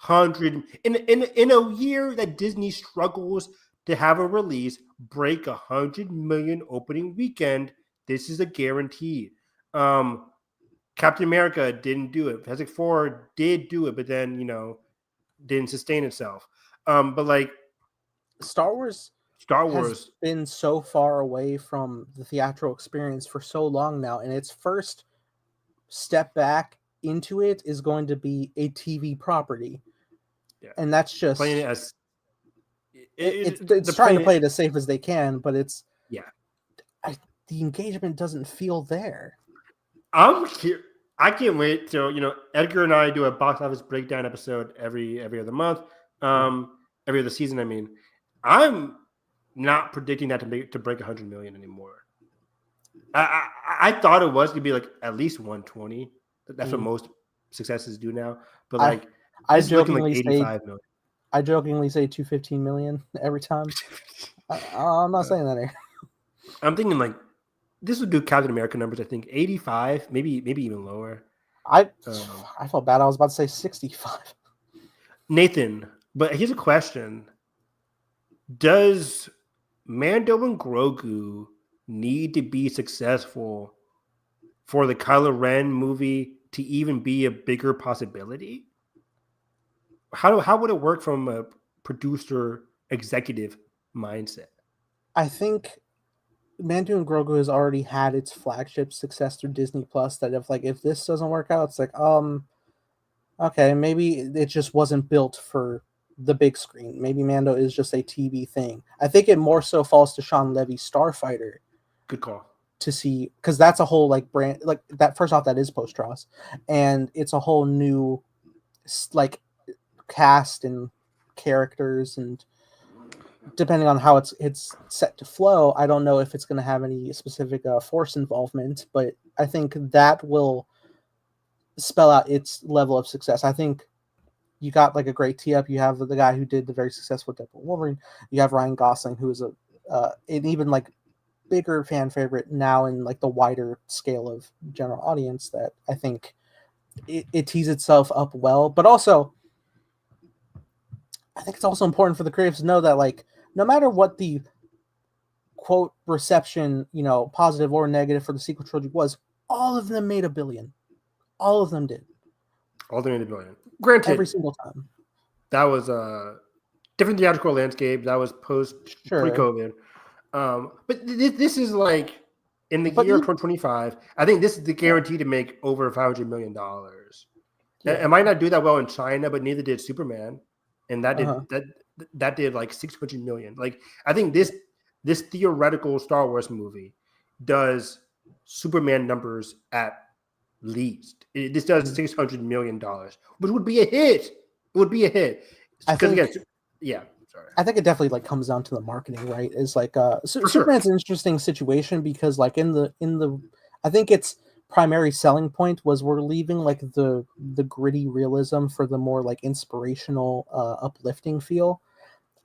100 in a year that Disney struggles to have a release break 100 million opening weekend. This is a guarantee. Captain America didn't do it. Fantastic Four did do it, but then didn't sustain itself. But like Star Wars has been so far away from the theatrical experience for so long now, and its first step back into it is going to be a TV property. Yeah. And that's just playing it as it's trying to play it as safe as they can, but it's the engagement doesn't feel there. I can't wait till Edgar and I do a box office breakdown episode every other month, every other season. I mean, I'm not predicting that to break 100 million anymore. I thought it was gonna be like at least 120. That's what most successes do now. But like I jokingly like 85 million. I jokingly say 215 million every time. I'm not saying that here. I'm thinking like this would do Captain America numbers. I think 85, maybe even lower. I felt bad. I was about to say 65. Nathan, but here's a question: does Mando and Grogu need to be successful for the Kylo Ren movie to even be a bigger possibility? How would it work from a producer executive mindset? I think Mando and Grogu has already had its flagship success through Disney Plus. That if this doesn't work out, it's like okay, maybe it just wasn't built for the big screen. Maybe Mando is just a TV thing. I think it more so falls to Sean Levy's Starfighter. Good call. To see, because that's a whole like brand, like that. First off, that is post-Ross, and it's a whole new like cast and characters, and depending on how it's set to flow, I don't know if it's going to have any specific Force involvement, but I think that will spell out its level of success. I think you got like a great tee up. You have the guy who did the very successful Deadpool Wolverine. You have Ryan Gosling, who is an even like bigger fan favorite now in like the wider scale of general audience. That I think it tees itself up well, but also I think it's also important for the creatives to know that like no matter what the quote reception, positive or negative for the sequel trilogy was, all of them made $1 billion. All of them did. All the $1 billion. Granted, every single time. That was a different theatrical landscape. That was pre-COVID. But this is like in the year 2025. I think this is the guarantee to make over $500 million. Yeah. It might not do that well in China, but neither did Superman, and that did like $600 million. Like I think this theoretical Star Wars movie does Superman numbers at least. This does $600 million, which would be a hit. It would be a hit. Sorry. I think it definitely like comes down to the marketing, right? Is like Superman's an interesting situation because like in the I think its primary selling point was we're leaving like the gritty realism for the more like inspirational uplifting feel.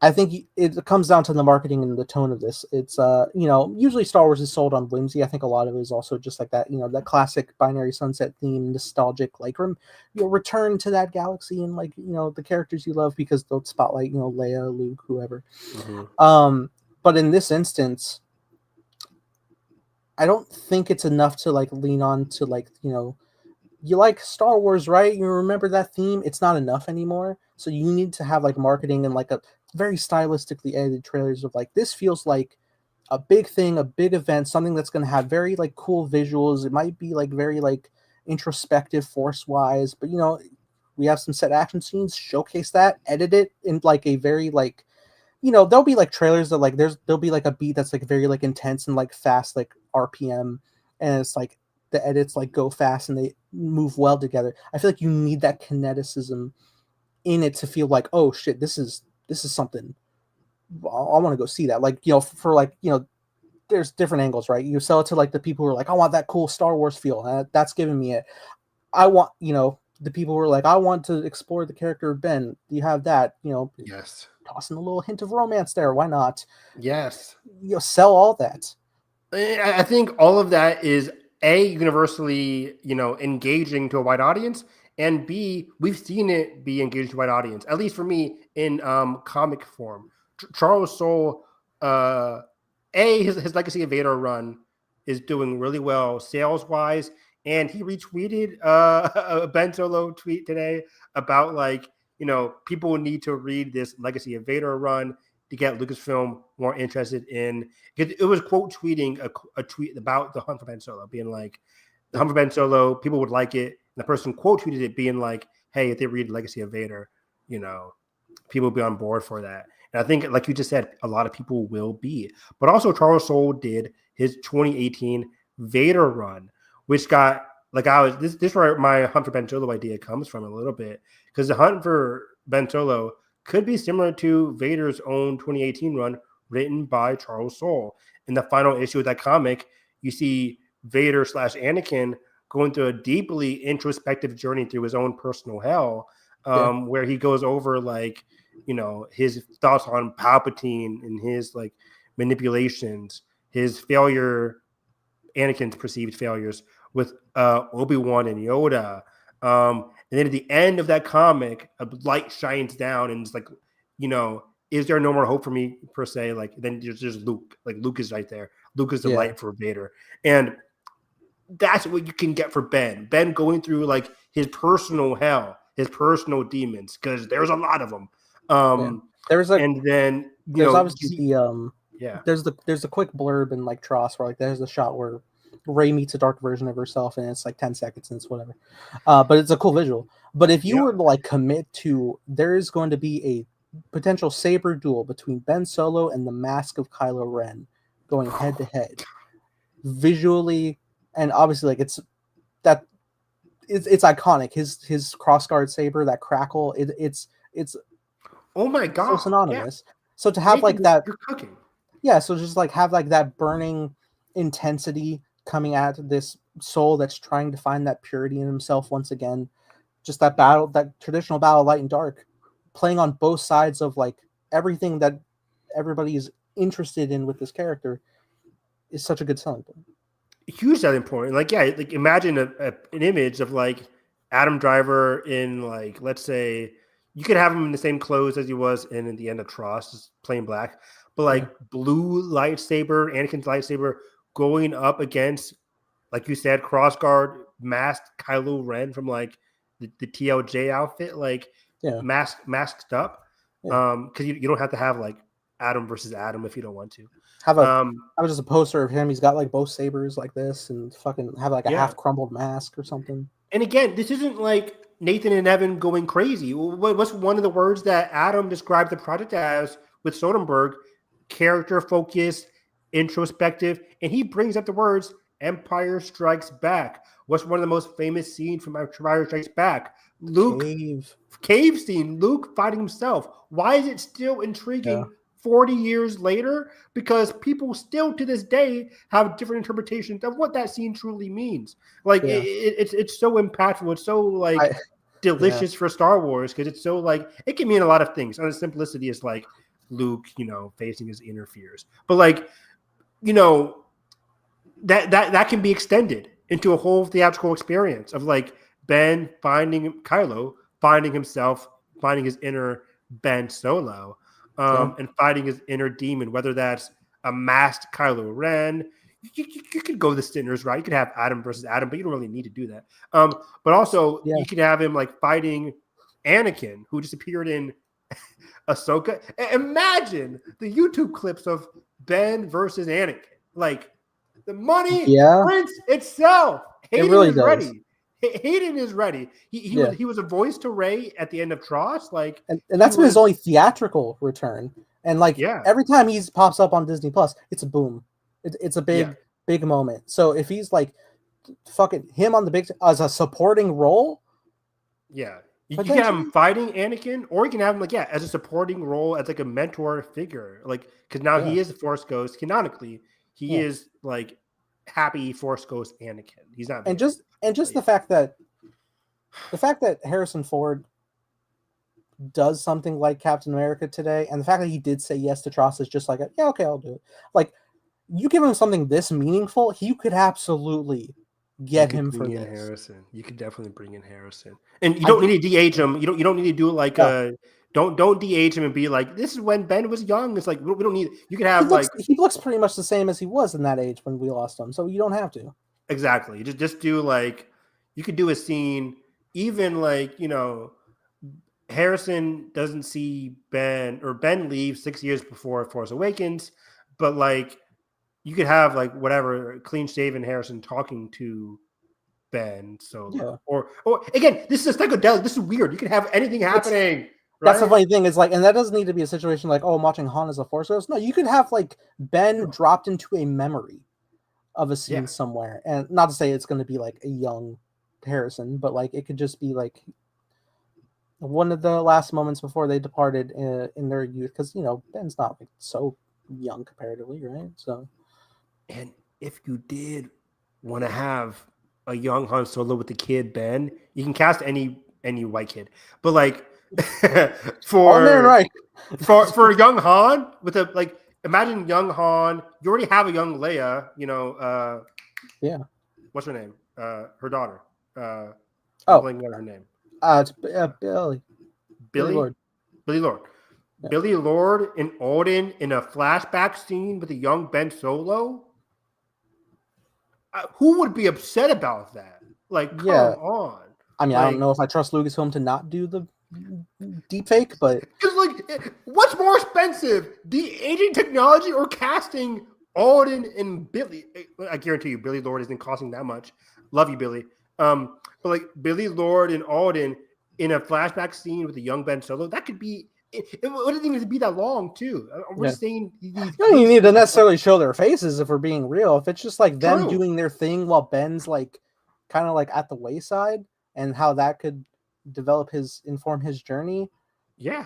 I think it comes down to the marketing and the tone of this. It's usually Star Wars is sold on whimsy. I think a lot of it is also just like that, that classic binary sunset theme, nostalgic, like return to that galaxy and like the characters you love because they'll spotlight Leia, Luke, whoever. Mm-hmm. But in this instance, I don't think it's enough to like lean on to like you like Star Wars, right? You remember that theme? It's not enough anymore. So you need to have like marketing and like a very stylistically edited trailers of like this feels like a big thing, a big event, something that's going to have very like cool visuals. It might be like very like introspective force wise, but we have some set action scenes, showcase that, edit it in like a very like there'll be like trailers that like there'll be like a beat that's like very like intense and like fast like RPM, and it's like the edits like go fast and they move well together. I feel like you need that kineticism in it to feel like, oh shit, this is something. I want to go see that. Like, for like, there's different angles, right? You sell it to like the people who are like, I want that cool Star Wars feel. That's giving me it. I want, the people who are like, I want to explore the character of Ben. You have that, yes. Tossing a little hint of romance there. Why not? Yes. Sell all that. I think all of that is universally, engaging to a wide audience. And B, we've seen it be engaged to a wide audience, at least for me in comic form. Charles Soule, his Legacy of Vader run is doing really well sales-wise. And he retweeted a Ben Solo tweet today about like, people need to read this Legacy of Vader run to get Lucasfilm more interested in. It was quote tweeting a tweet about the Hunt for Ben Solo, being like, the Hunt for Ben Solo, people would like it. And the person quote tweeted it being like, hey, if they read Legacy of Vader, people will be on board for that. And I think, like you just said, a lot of people will be. But also Charles Soule did his 2018 Vader run, which got like this is where my Hunt for Ben Solo idea comes from a little bit. Because the Hunt for Ben Solo could be similar to Vader's own 2018 run written by Charles Soule. In the final issue of that comic, you see Vader / Anakin going through a deeply introspective journey through his own personal hell, where he goes over like, his thoughts on Palpatine and his like manipulations, his failure, Anakin's perceived failures with Obi-Wan and Yoda. And then at the end of that comic, a light shines down and it's like, is there no more hope for me per se? Like then there's just Luke. Like Luke is right there. Luke is the light for Vader. And that's what you can get for Ben. Ben going through like his personal hell, his personal demons, because there's a lot of them. There's like, and then there's obviously there's the quick blurb in like Tross where like there's the shot where Rey meets a dark version of herself and it's like 10 seconds and it's whatever. But it's a cool visual. But if you were to like commit to, there is going to be a potential saber duel between Ben Solo and the Mask of Kylo Ren going head to head visually. And obviously, like it's iconic. His crossguard saber, that crackle, it's oh my god, so synonymous. So to have like that, you're cooking. Yeah, so just like have like that burning intensity coming at this soul that's trying to find that purity in himself once again. Just that battle, that traditional battle, light and dark, playing on both sides of like everything that everybody is interested in with this character is such a good selling point. Huge selling point. Like, yeah, like imagine an image of like Adam Driver in like, let's say, you could have him in the same clothes as he was in the end of Tross, just plain black, but like blue lightsaber, Anakin's lightsaber, going up against, like you said, crossguard masked Kylo Ren from like the TLJ outfit, like masked up. Because you don't have to have like Adam versus Adam if you don't want to. Have just a poster of him. He's got like both sabers like this, and fucking have like a half crumbled mask or something. And again, this isn't like Nathan and Evan going crazy. What's one of the words that Adam described the project as with Soderbergh? Character focused, introspective, and he brings up the words Empire Strikes Back. What's one of the most famous scenes from Empire Strikes Back? Luke cave scene. Luke fighting himself. Why is it still intriguing 40 years later? Because people still to this day have different interpretations of what that scene truly means. Like it's so impactful. It's so like delicious for Star Wars because it's so like it can mean a lot of things. And the simplicity is like Luke, facing his inner fears. But like, that can be extended into a whole theatrical experience of like Ben finding Kylo, finding himself, finding his inner Ben Solo, and fighting his inner demon, whether that's a masked Kylo Ren. You could go the sinners, right? You could have Adam versus Adam, but you don't really need to do that. But also you could have him like fighting Anakin, who just appeared in Ahsoka. Imagine the YouTube clips of Ben versus Anakin. Like the money prints itself. Hayden it really is does. ready. Hayden is ready. He was a voice to Rey at the end of Tross. Like, and that's been his only theatrical return. And like every time he pops up on Disney Plus, it's a boom. It's a big moment. So if he's like fucking him on the big as a supporting role, you can have him fighting Anakin, or you can have him like as a supporting role as like a mentor figure, like because now he is a Force Ghost canonically. He is like happy Force Ghost Anakin. He's not, and just the fact that Harrison Ford does something like Captain America today, and the fact that he did say yes to Tross is just like okay, I'll do it. Like you give him something this meaningful, he could absolutely get him for this. Harrison. You could definitely bring in Harrison, and you don't need to de-age him. You don't need to do like don't de-age him and be like this is when Ben was young. It's like we don't need. You could have he looks pretty much the same as he was in that age when we lost him, so you don't have to. Exactly. Just do like you could do a scene, even like Harrison doesn't see Ben or Ben leaves 6 years before Force Awakens, but like. You could have like whatever clean shaven Harrison talking to Ben Solo, or again, this is a psychedelic. This is weird. You can have anything happening. Right? That's the funny thing. Is like, and that doesn't need to be a situation like, I'm watching Han as a Force Ghost. No, you could have like Ben dropped into a memory of a scene somewhere, and not to say it's going to be like a young Harrison, but like it could just be like one of the last moments before they departed in their youth, because Ben's not like so young comparatively, right? So. And if you did want to have a young Han Solo with the kid Ben, you can cast any white kid. But like for young Han with a like imagine young Han, you already have a young Leia, what's her name? Her daughter. Blanking on her name. It's Billy. Lord. Billy Lord. Yeah. Billy Lord and Alden in a flashback scene with a young Ben Solo. Who would be upset about that? Like, come on. I mean, I don't know if I trust Lucasfilm to not do the deepfake, but because like, what's more expensive, the aging technology or casting Alden and Billy? I guarantee you, Billy Lord isn't costing that much. Love you, Billy. But like Billy Lord and Alden in a flashback scene with a young Ben Solo, that could be. It wouldn't even be that long, too. We're saying you don't even need to necessarily show their faces if we're being real. If it's just like them doing their thing while Ben's like kind of like at the wayside, and how that could inform his journey. Yeah,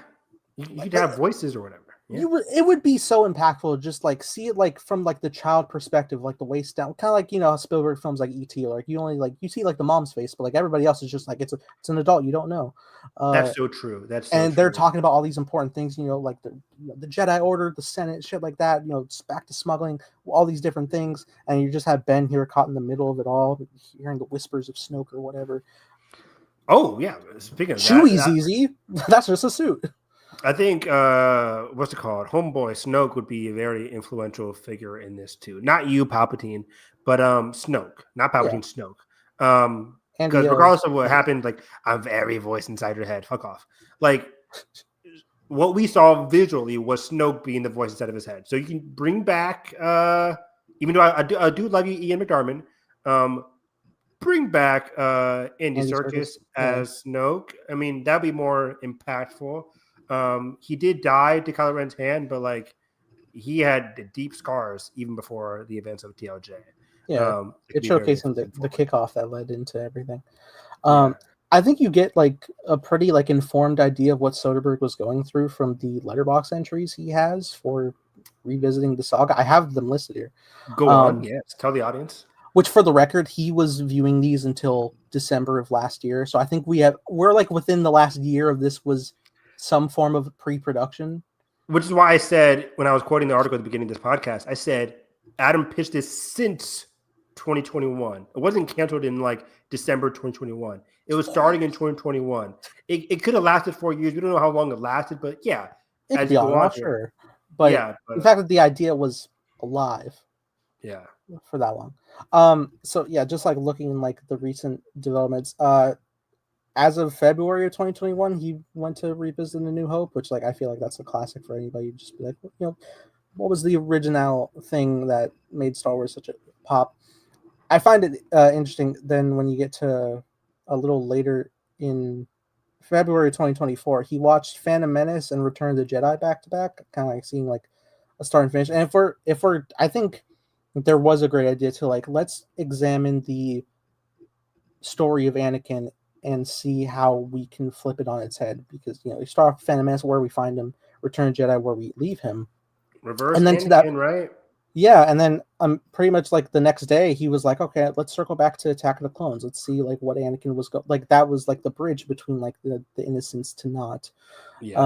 you could have voices or whatever. It would be so impactful, just like see it like from like the child perspective, like the waist down, kind of like how Spielberg films like E.T. Like you only like you see like the mom's face, but like everybody else is just like it's an adult, you don't know. That's so true. And they're talking about all these important things, like the Jedi Order, the Senate, shit like that. Back to smuggling, all these different things, and you just have Ben here caught in the middle of it all, hearing the whispers of Snoke or whatever. Oh yeah, speaking of Chewie's easy. That's just a suit. I think what's it called? Homeboy Snoke would be a very influential figure in this too. Not you, Palpatine, but Snoke, not Palpatine, Snoke. Because regardless of what happened, like I'm very voice inside your head. Fuck off. Like what we saw visually was Snoke being the voice inside of his head. So you can bring back, even though I do love you, Ian McDiarmid. Bring back Andy Serkis as Snoke. I mean, that'd be more impactful. He did die to Kylo Ren's hand, but like he had deep scars even before the events of TLJ. Yeah, it showcasing the kickoff that led into everything. I think you get like a pretty like informed idea of what Soderbergh was going through from the letterbox entries he has for revisiting the saga. I have them listed here. Go on, yes. Tell the audience. Which, for the record, he was viewing these until December of last year. So I think we're like within the last year of this was some form of pre-production. Which is why I said, when I was quoting the article at the beginning of this podcast, I said, Adam pitched this since 2021. It wasn't canceled in like December 2021. It was starting in 2021. It could have lasted 4 years. We don't know how long it lasted, but yeah. It could be on, sure. But yeah, the fact that the idea was alive. Yeah. For that long. So yeah, just like looking in like the recent developments, as of February of 2021, he went to revisit The New Hope, which like I feel like that's a classic for anybody. Just be like, what was the original thing that made Star Wars such a pop? I find it interesting then when you get to a little later in February 2024, he watched Phantom Menace and Return of the Jedi back to back, kind of like seeing like a start and finish. And if we're I think there was a great idea to like, let's examine the story of Anakin and see how we can flip it on its head. Because, you start off Phantom Menace where we find him, Return of Jedi where we leave him. Reverse and then Anakin, to that, right? Yeah, and then pretty much like the next day he was like, okay, let's circle back to Attack of the Clones. Let's see like what Anakin was like. That was like the bridge between like the innocence to not. Yes.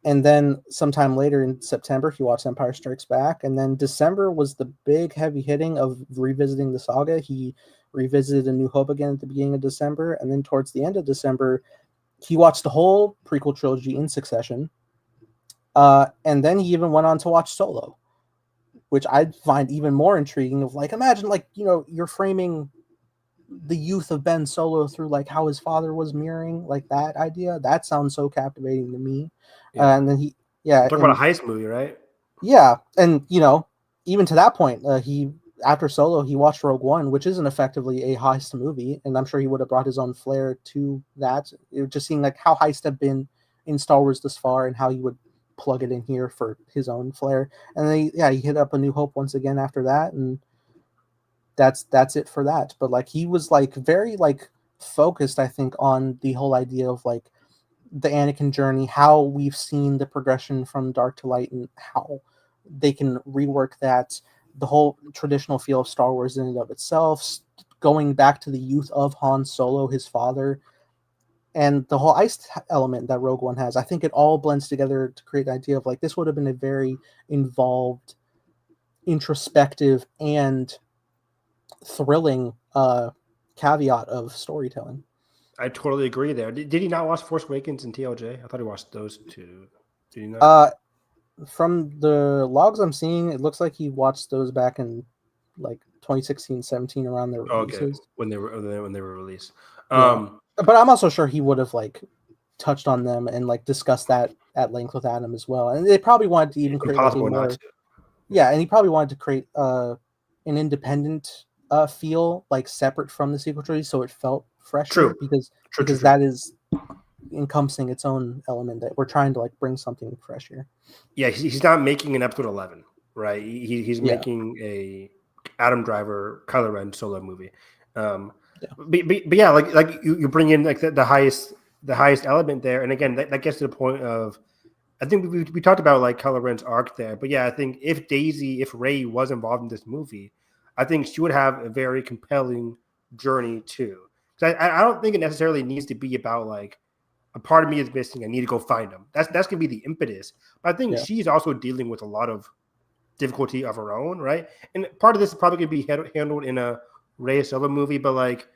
And then sometime later in September, he watched Empire Strikes Back. And then December was the big heavy hitting of revisiting the saga. He revisited A New Hope again at the beginning of December. And then towards the end of December, he watched the whole prequel trilogy in succession. And then he even went on to watch Solo, which I find even more intriguing of like, imagine like, you're framing the youth of Ben Solo through like how his father was mirroring like that idea. That sounds so captivating to me. Yeah. And then talking about a heist movie, right? Yeah, and even to that point, he after Solo he watched Rogue One, which isn't effectively a heist movie, and I'm sure he would have brought his own flair to that. It just seeing like how heists have been in Star Wars this far, and how he would plug it in here for his own flair. And then he hit up A New Hope once again after that, and that's it for that. But like he was like very like focused, I think, on the whole idea of like the Anakin journey, how we've seen the progression from dark to light, and how they can rework that, the whole traditional feel of Star Wars in and of itself, going back to the youth of Han Solo, his father, and the whole ice element that Rogue One has. I think it all blends together to create the idea of like this would have been a very involved, introspective, and thrilling caveat of storytelling. I totally agree there. Did he not watch Force Awakens and TLJ? I thought he watched those two. Did he not? From the logs I'm seeing, it looks like he watched those back in like 2016, 17 around their releases. Okay, when they were released. But I'm also sure he would have like touched on them and like discussed that at length with Adam as well. And they probably wanted to even create like a more, and he probably wanted to create an independent feel like separate from the sequel trilogy, so it felt fresh. True. Because that is encompassing its own element that we're trying to like bring something fresh here. Yeah, he's not making an episode 11, right? He's making a Adam Driver Kylo Ren solo movie. But yeah, like you bring in like the highest element there, and again that gets to the point of I think we talked about like Kylo Ren's arc there, but yeah, I think if Rey was involved in this movie, I think she would have a very compelling journey too. Because I don't think it necessarily needs to be about like a part of me is missing. I need to go find them. That's gonna be the impetus. But I think she's also dealing with a lot of difficulty of her own, right? And part of this is probably gonna be handled in a Rey Solo movie, but like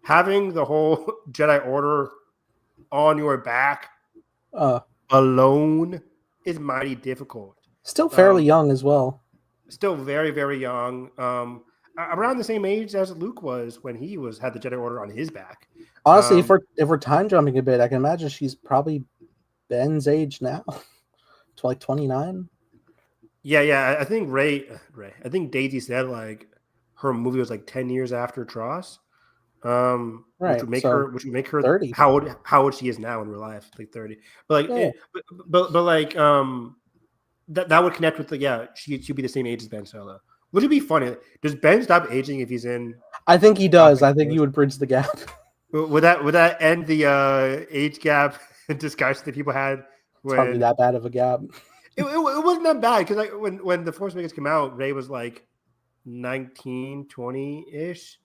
having the whole Jedi Order on your back alone is mighty difficult. Still fairly young as well. Still very, very young. Around the same age as Luke was when he had the Jedi Order on his back. Honestly, if we're time jumping a bit, I can imagine she's probably Ben's age now, to like 29. Yeah. I think Ray. I think Daisy said like her movie was like 10 years after Tross. Right. Which would make her 30. How old she is now in real life, like 30. But like, but like, that would connect with she'd be the same age as Ben Solo. Would it be funny? Does Ben stop aging if he's in? I think he does. I think he would bridge the gap. Would that end the age gap discussion that people had? It's hardly that bad of a gap. It wasn't that bad because like when the Force Awakens came out, Rey was like 19, 20-ish.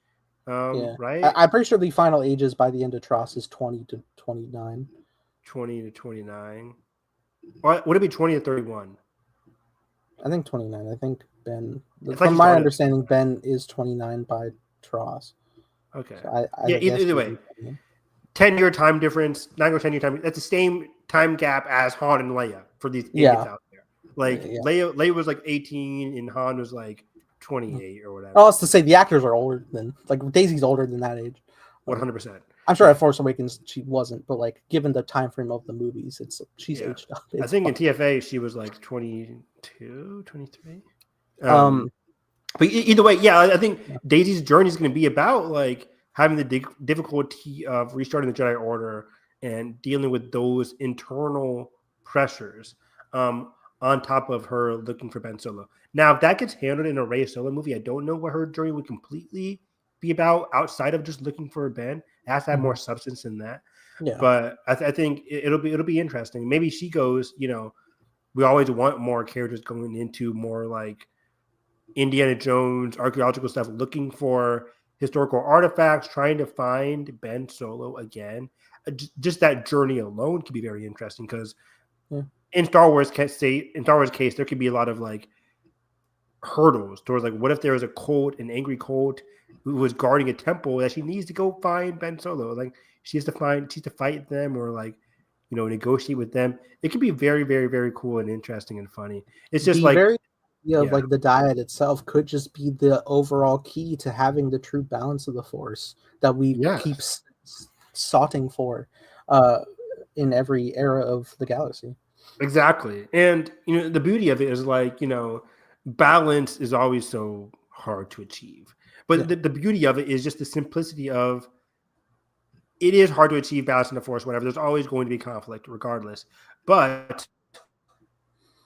Right? I'm pretty sure the final ages by the end of Tross is 20 to 29. 20 to 29. Would it be 20 to 31? I think 29. I think Ben, from my understanding, Ben is 29 by Tross. Okay. So either way, 10-year time difference, 9 or 10-year time. That's the same time gap as Han and Leia for these idiots out there. Like Leia was like 18 and Han was like 28 or whatever. Oh, it's to say the actors are older than, like, Daisy's older than that age. 100%. I'm sure at Force Awakens she wasn't, but like given the time frame of the movies, she's aged up. I think in TFA she was like 22, 23. But either way, I think Daisy's journey is going to be about like having the difficulty of restarting the Jedi Order and dealing with those internal pressures on top of her looking for Ben Solo. Now, if that gets handled in a Rey Solo movie, I don't know what her journey would completely be about outside of just looking for Ben. It has to have more substance than that. Yeah. But I think it'll be interesting. Maybe she goes, we always want more characters going into more like Indiana Jones archaeological stuff, looking for historical artifacts, trying to find Ben Solo again. Just that journey alone could be very interesting because in Star Wars case, there could be a lot of like hurdles towards like, what if there was a cult, an angry cult who was guarding a temple that she needs to go find Ben Solo? Like she has to fight them or like, negotiate with them. It could be very, very, very cool and interesting and funny. It's just like like the diet itself could just be the overall key to having the true balance of the Force that we keep soughting for in every era of the galaxy. Exactly. And the beauty of it is like, balance is always so hard to achieve. But the beauty of it is just the simplicity of it is hard to achieve balance in the Force, whatever. There's always going to be conflict regardless. But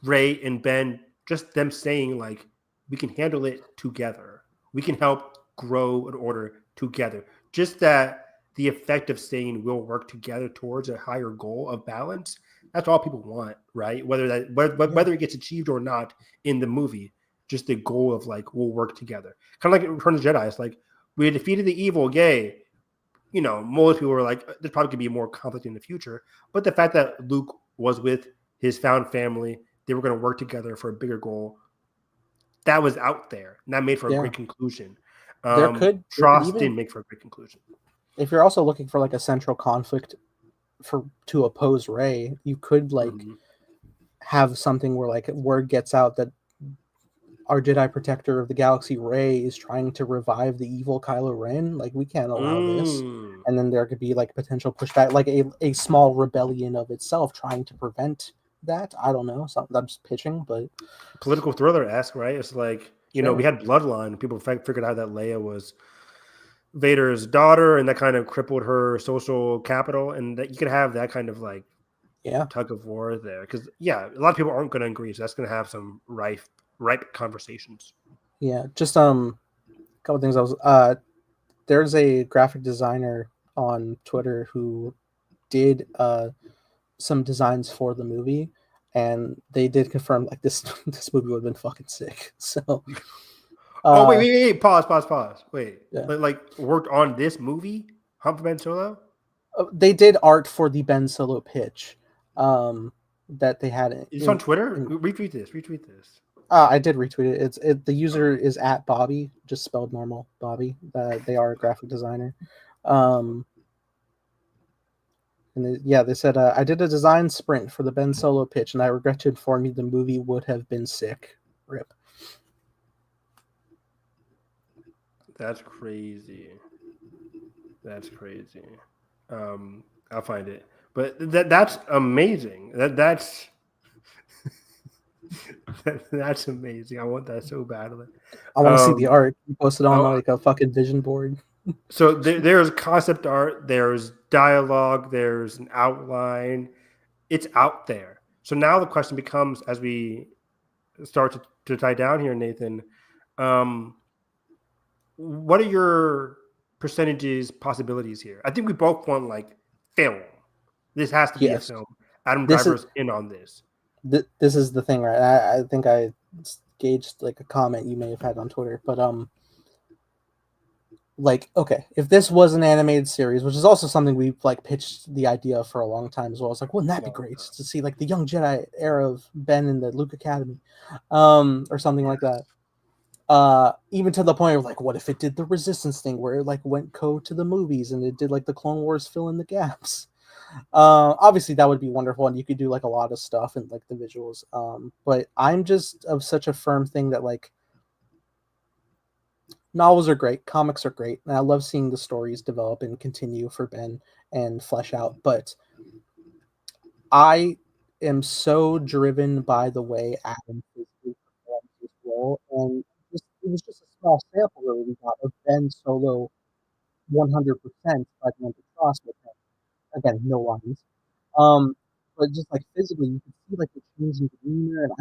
Rey and Ben, just them saying like, we can handle it together. We can help grow an order together. Just that the effect of saying we'll work together towards a higher goal of balance. That's all people want, right? Whether it gets achieved or not in the movie, just the goal of like, we'll work together. Kind of like Return of the Jedi. It's like, we defeated the evil, yay. Most people were like, there's probably going to be more conflict in the future. But the fact that Luke was with his found family, they were going to work together for a bigger goal, that was out there. And that made for a great conclusion. Tross didn't make for a great conclusion. If you're also looking for like a central conflict to oppose Rey, you could like have something where like word gets out that our Jedi Protector of the Galaxy, Rey, is trying to revive the evil Kylo Ren. Like, we can't allow this. And then there could be like potential pushback, like a small rebellion of itself trying to prevent that. I don't know. Something I'm just pitching, but political thriller-esque, right? It's like, we had Bloodline. People figured out that Leia was Vader's daughter, and that kind of crippled her social capital, and that you could have that kind of like tug of war there. Because a lot of people aren't going to agree, so that's going to have some ripe conversations. Yeah, just a couple things. There's a graphic designer on Twitter who did some designs for the movie. and they did confirm like this this movie would have been fucking sick. So wait, pause. Wait, yeah. like worked on this movie, Hump Ben Solo? They did art for the Ben Solo pitch that they had It's on Twitter. Retweet this. I did retweet it. The user is at Bobby, just spelled normal Bobby. They are a graphic designer. They said, I did a design sprint for the Ben Solo pitch, and I regret to inform you the movie would have been sick. Rip. That's crazy. I'll find it. But that's amazing. That's that's amazing. I want that so badly. I want to see the art. You posted on like a fucking vision board. So there's concept art, there's dialogue, there's an outline. It's out there. So now the question becomes, as we start to tie down here, Nathan, what are your possibilities here? I think we both want like film. This has to be a film. Adam Driver's in on this. This is the thing, right? I think I gauged like a comment you may have had on Twitter, but like, okay, if this was an animated series, which is also something we've like pitched the idea for a long time as well. It's like, wouldn't that be great to see like the young Jedi era of Ben in the Luke Academy, or something like that. Even to the point of like, what if it did the Resistance thing where it like went to the movies and it did like the Clone Wars fill in the gaps. Obviously that would be wonderful, and you could do like a lot of stuff and like the visuals. But I'm just of such a firm thing that like, novels are great, comics are great, and I love seeing the stories develop and continue for Ben and flesh out. But I am so driven by the way Adam performs his role, and it was just a small sample really we got of Ben Solo 100% by the end of the cross with him. Again, no lines. But just like physically, you can see like the change in demeanor, and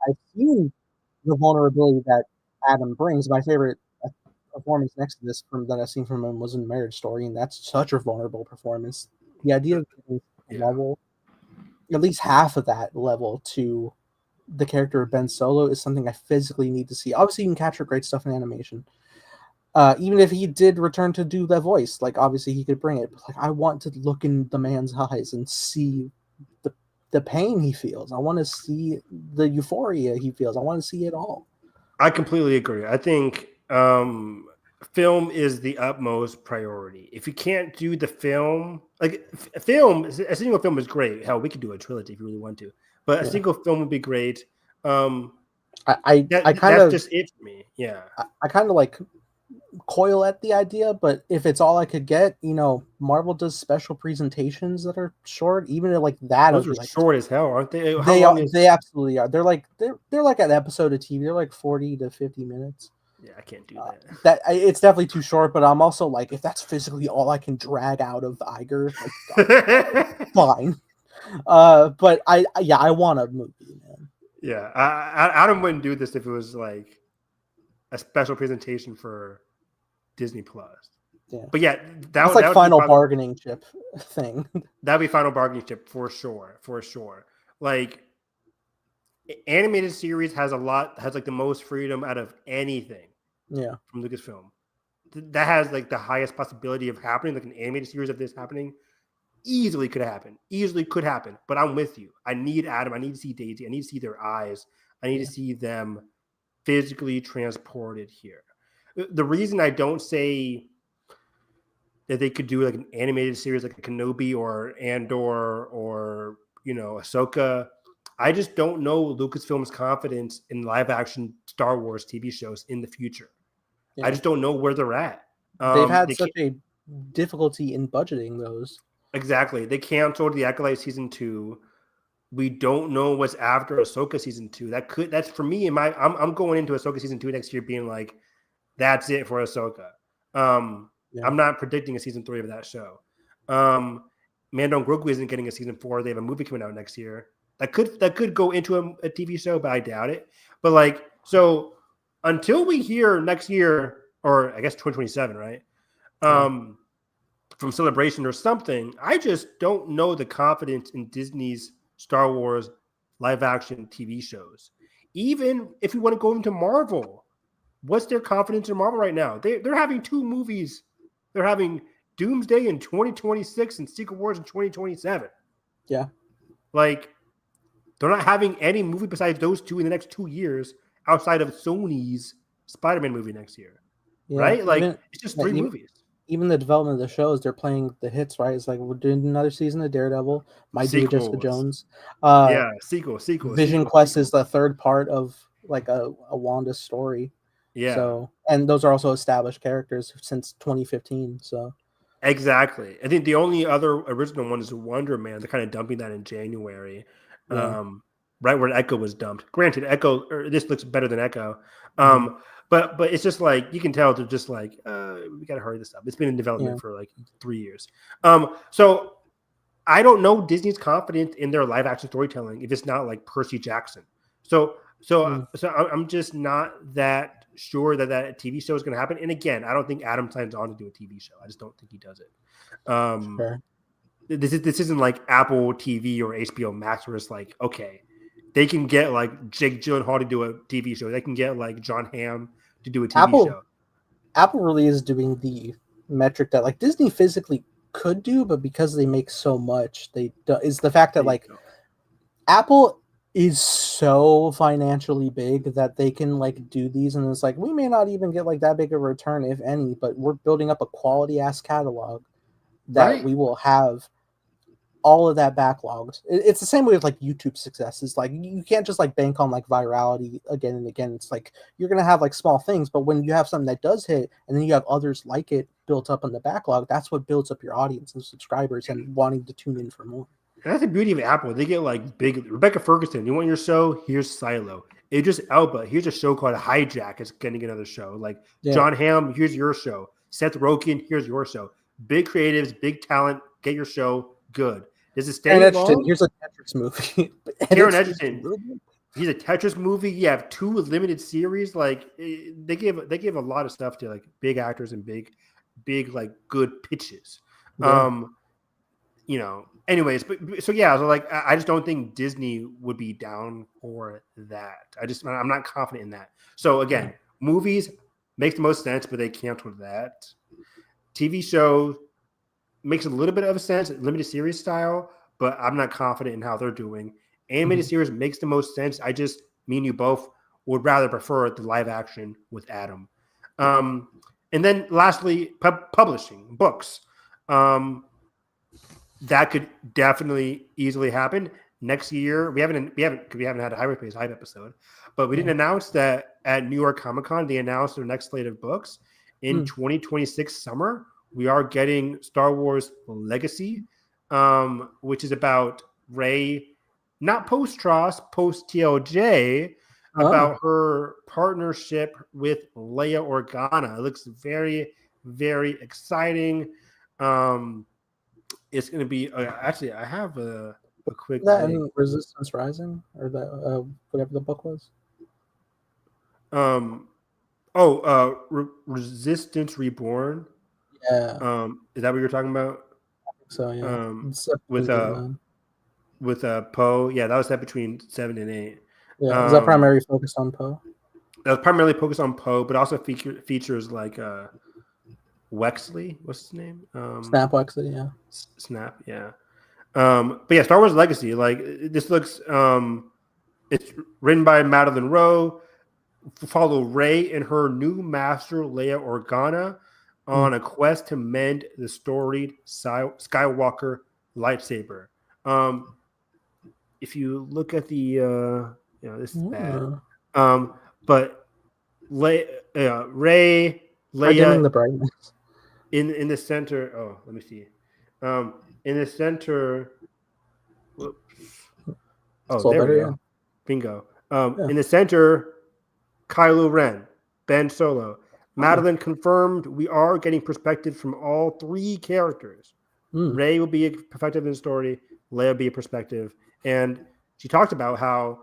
I've seen the vulnerability that Adam brings. My favorite performance next to this that I've seen from him was in Marriage Story, and that's such a vulnerable performance. The idea of giving level, at least half of that level to the character of Ben Solo is something I physically need to see. Obviously, you can capture great stuff in animation. Even if he did return to do that voice, like obviously he could bring it. But like I want to look in the man's eyes and see the pain he feels. I want to see the euphoria he feels. I want to see it all. I completely agree. I think film is the utmost priority. If you can't do the film, like a single film is great. Hell, we could do a trilogy if you really want to. But a single film would be great. That's just it for me. Yeah, I kind of like coil at the idea, but if it's all I could get, Marvel does special presentations that are short, even like that. Those are like, short as hell, aren't they? They absolutely are. They're like an episode of TV. They're like 40 to 50 minutes. Yeah, I can't do that. It's definitely too short, but I'm also like, if that's physically all I can drag out of Iger, like, fine. But I want a movie, man. Yeah, Adam wouldn't do this if it was like a special presentation for Disney Plus. Yeah. But yeah, that's like final bargaining chip thing. That'd be final bargaining chip for sure. Like animated series has like the most freedom out of anything. Yeah. From Lucasfilm. That has like the highest possibility of happening, like an animated series of this happening. Easily could happen. But I'm with you. I need Adam. I need to see Daisy. I need to see their eyes. I need to see them physically transported here. The reason I don't say that they could do like an animated series like a Kenobi or Andor or Ahsoka, I just don't know Lucasfilm's confidence in live action Star Wars TV shows in the future. Yeah. I just don't know where they're at. They've had such a difficulty in budgeting those. Exactly. They canceled the Acolyte season 2. We don't know what's after Ahsoka season 2. That's for me. I'm going into Ahsoka season 2 next year being like, that's it for Ahsoka. I'm not predicting a season 3 of that show. Mando and Grogu isn't getting a season 4. They have a movie coming out next year. That could go into a TV show, but I doubt it. But like, so until we hear next year, or I guess 2027, right? From Celebration or something, I just don't know the confidence in Disney's Star Wars live action TV shows. Even if you want to go into Marvel, what's their confidence in Marvel right now? They're having 2 movies. They're having Doomsday in 2026 and Secret Wars in 2027. Yeah. Like, they're not having any movie besides those 2 in the next 2 years outside of Sony's Spider-Man movie next year. Yeah. Right? Like, it's just 3 movies. Even the development of the shows, they're playing the hits, right? It's like we're doing another season of Daredevil, might do Jessica Jones. Sequel. Vision Quest is the 3rd part of like a Wanda story. Yeah. So, and those are also established characters since 2015. So, exactly. I think the only other original one is Wonder Man. They're kind of dumping that in January, right where Echo was dumped. Granted, this looks better than Echo. But it's just like you can tell they're just like we got to hurry this up. It's been in development for like 3 years. So I don't know Disney's confidence in their live action storytelling if it's not like Percy Jackson. So I'm just not that sure that TV show is going to happen. And again, I don't think Adam signs on to do a TV show. I just don't think he does it. Sure. This isn't like Apple TV or HBO Max where it's like, okay, they can get like Jake Gyllenhaal to do a TV show. They can get like John Hamm to do a TV show. Apple really is doing the metric that like Disney physically could do, but because they make so much, is the fact that like Apple is so financially big that they can like do these, and it's like we may not even get like that big of a return, if any, but we're building up a quality ass catalog that we will have all of that backlogged. It's the same way with like YouTube success. It's like you can't just like bank on like virality again and again. It's like you're gonna have like small things, but when you have something that does hit and then you have others like it built up in the backlog, that's what builds up your audience and subscribers and wanting to tune in for more. And that's the beauty of Apple. They get like big Rebecca Ferguson. You want your show? Here's Silo. Idris Elba. Here's a show called Hijack. It's getting another show. Like John Hamm. Here's your show. Seth Rogen. Here's your show. Big creatives, big talent. Get your show. Good. Does it stay long? Here's a Tetris movie. Taron Egerton. He's a Tetris movie. You have 2 limited series. Like they give a lot of stuff to like big actors and big like good pitches. Anyways, but so like I just don't think Disney would be down for that. I'm not confident in that. So again, movies makes the most sense, but they canceled that. TV show makes a little bit of sense, limited series style, but I'm not confident in how they're doing. Animated series makes the most sense. Me and you both would rather prefer the live action with Adam. And then lastly, publishing books. That could definitely easily happen next year. We haven't had a Hyperspace hype episode, but we didn't announce that at New York Comic Con. They announced their next slate of books in 2026 summer. We are getting Star Wars Legacy, which is about Rey, not post Tross, post TLJ, about her partnership with Leia Organa. It looks very, very exciting. It's going to be actually. I have a quick. That in Resistance Rising, or that whatever the book was. Resistance Reborn. Yeah. Is that what you're talking about? I think so yeah. With Poe. Yeah, that was set between 7 and 8. Yeah. Is that primarily focused on Poe? That was primarily focused on Poe, but also features like Wexley, what's his name? Snap Wexley, yeah. Snap, yeah. But yeah, Star Wars Legacy, like this looks it's written by Madeline Rowe. Follow Rey and her new master Leia Organa on a quest to mend the storied Skywalker lightsaber. If you look at the this is bad. But Rey, Leia in the brightness. In the center. Oh, let me see. In the center. Whoops. Oh, there we go. Yeah. Bingo. In the center, Kylo Ren, Ben Solo. Madeline confirmed we are getting perspectives from all 3 characters. Rey will be a perspective in the story. Leia will be a perspective. And she talked about how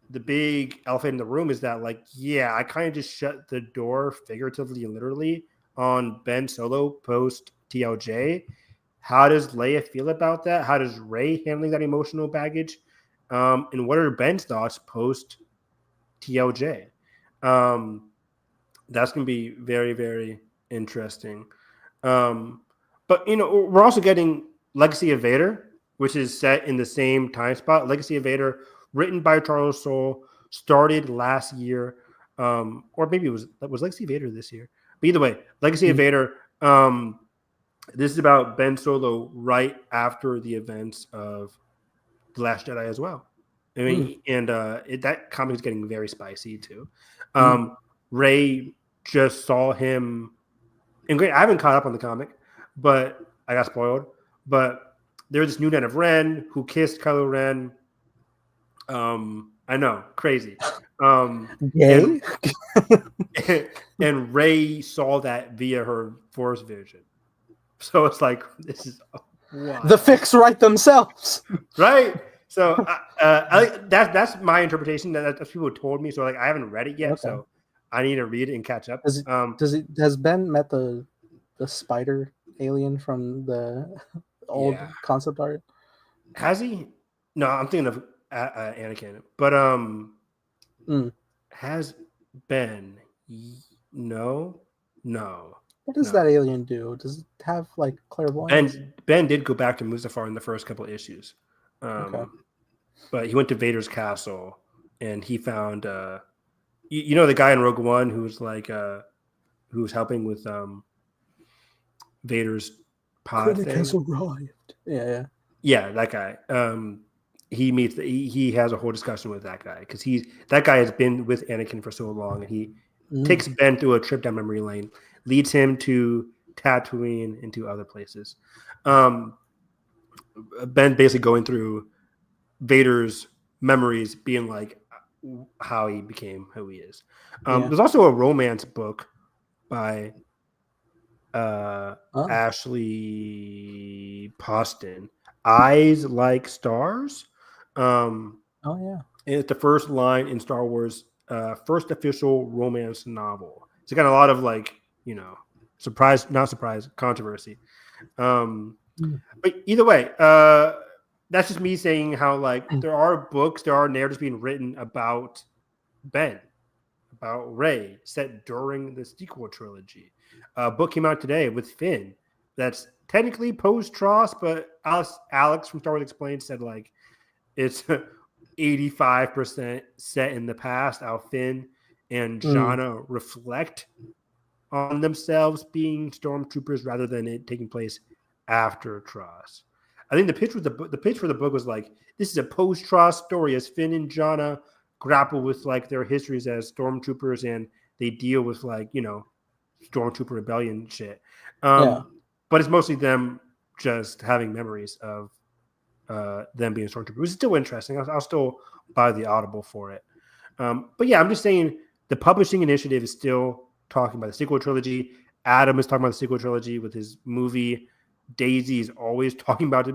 the big elephant in the room is that, like, I kind of just shut the door figuratively and literally on Ben Solo post TLJ. How does Leia feel about that? How does Rey handling that emotional baggage? And what are Ben's thoughts post TLJ? That's going to be very, very interesting. But, we're also getting Legacy of Vader, which is set in the same time spot. Legacy of Vader, written by Charles Soule, started last year. Or maybe it was Legacy of Vader this year. But either way, Legacy of Vader, this is about Ben Solo right after the events of The Last Jedi as well. I mean, and that comic is getting very spicy too. Rey just saw him, and great. I haven't caught up on the comic, but I got spoiled. But there's this new net of Ren who kissed Kylo Ren. I know, crazy. Yay. And Rey saw that via her Force vision. So it's like, this is wild. The Fix write themselves, right? So that's my interpretation. That's people told me. So like, I haven't read it yet, so I need to read it and catch up. Has Ben met the spider alien from the old concept art? Has he? No, I'm thinking of Anakin. But has Ben? No. What does that alien do? Does it have like clairvoyance? Ben did go back to Mustafar in the first couple issues. But he went to Vader's castle and he found the guy in Rogue One who was like who was helping with Vader's pod thing. Has arrived. Yeah, that guy. He has a whole discussion with that guy because that guy has been with Anakin for so long, and he takes Ben through a trip down memory lane, leads him to Tatooine and to other places. Ben basically going through Vader's memories, being like how he became who he is. There's also a romance book by Ashley Poston, Eyes Like Stars. It's the first line in Star Wars' first official romance novel. It's got a lot of controversy. But either way, that's just me saying how there are narratives being written about Ben, about Rey, set during the sequel trilogy. A book came out today with Finn that's technically post-Tross, but Alex from Star Wars Explained said it's 85% set in the past. How Finn and Jannah reflect on themselves being stormtroopers rather than it taking place after Tross. I think the pitch for the book was this is a post-Tross story as Finn and Jannah grapple with their histories as stormtroopers and they deal with stormtrooper rebellion shit. But it's mostly them just having memories of them being stormtroopers. It's still interesting. I'll still buy the Audible for it. But yeah, I'm just saying the publishing initiative is still talking about the sequel trilogy. Adam is talking about the sequel trilogy with his movie. Daisy is always talking about the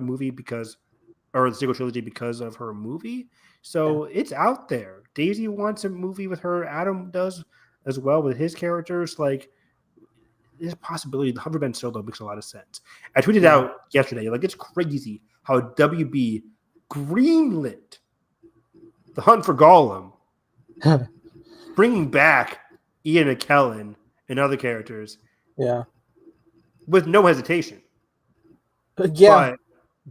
sequel trilogy because of her movie. So it's out there. Daisy wants a movie with her. Adam does as well with his characters. There's a possibility. The Hunter Ben Solo makes a lot of sense. I tweeted out yesterday, it's crazy how WB greenlit The Hunt for Gollum, bringing back Ian McKellen and other characters, with no hesitation. But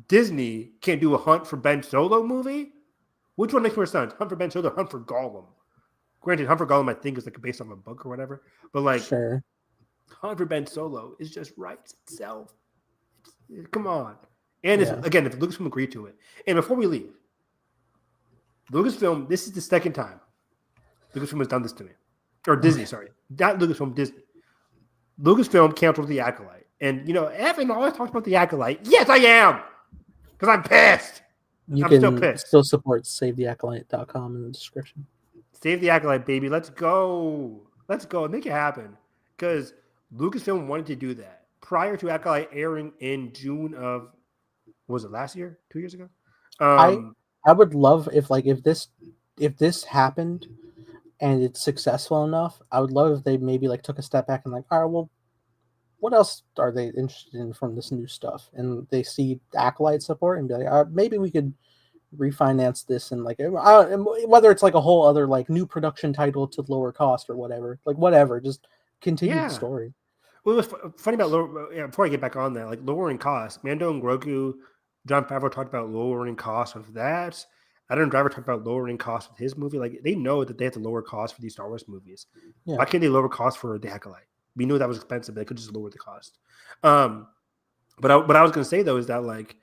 Disney can't do a Hunt for Ben Solo movie. Which one makes more sense? Hunt for Ben Solo, Hunt for Gollum. Granted, Hunt for Gollum I think is based on a book or whatever, but sure. Hunt for Ben Solo is just writes itself. Come on. And if Lucasfilm agreed to it. And before we leave, Lucasfilm, this is the second time Lucasfilm has done this to me. Or Disney, sorry. Not Lucasfilm, Disney. Lucasfilm canceled The Acolyte. And, Evan always talks about The Acolyte. Yes, I am! Because I'm pissed. I'm still pissed. Still support SaveTheAcolyte.com in the description. Save the Acolyte, baby. Let's go. Let's go. Make it happen. Because Lucasfilm wanted to do that prior to Acolyte airing in June of, was it last year? 2 years ago? I would love if this happened and it's successful enough, I would love if they maybe took a step back and all right, well, what else are they interested in from this new stuff? And they see Acolyte support and be maybe we could refinance this and like whether it's like a whole other like new production title to lower cost or whatever, like whatever, just continue the story. Well, it was funny about before I get back on that, like lowering costs. Mando and Grogu, Jon Favreau talked about lowering costs with that. Adam Driver talked about lowering costs with his movie. Like they know that they have to lower costs for these Star Wars movies. Yeah. Why can't they lower costs for The Acolyte? We knew that was expensive, but they could just lower the cost. But what I was going to say though is that like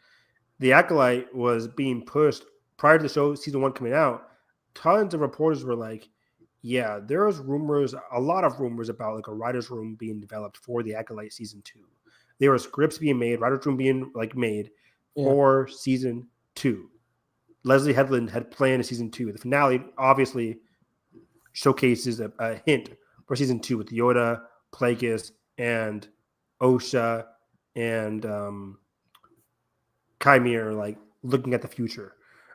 The Acolyte was being pushed prior to the show season 1 coming out. Tons of reporters were like, yeah, there was rumors, a lot of rumors about like a writer's room being developed for The Acolyte season 2. There were scripts being made, writer's room being like made for season 2. Leslie Headland had planned a season 2. The finale obviously showcases a hint for season 2 with Yoda, Plagueis, and Osha and Chimera like looking at the future.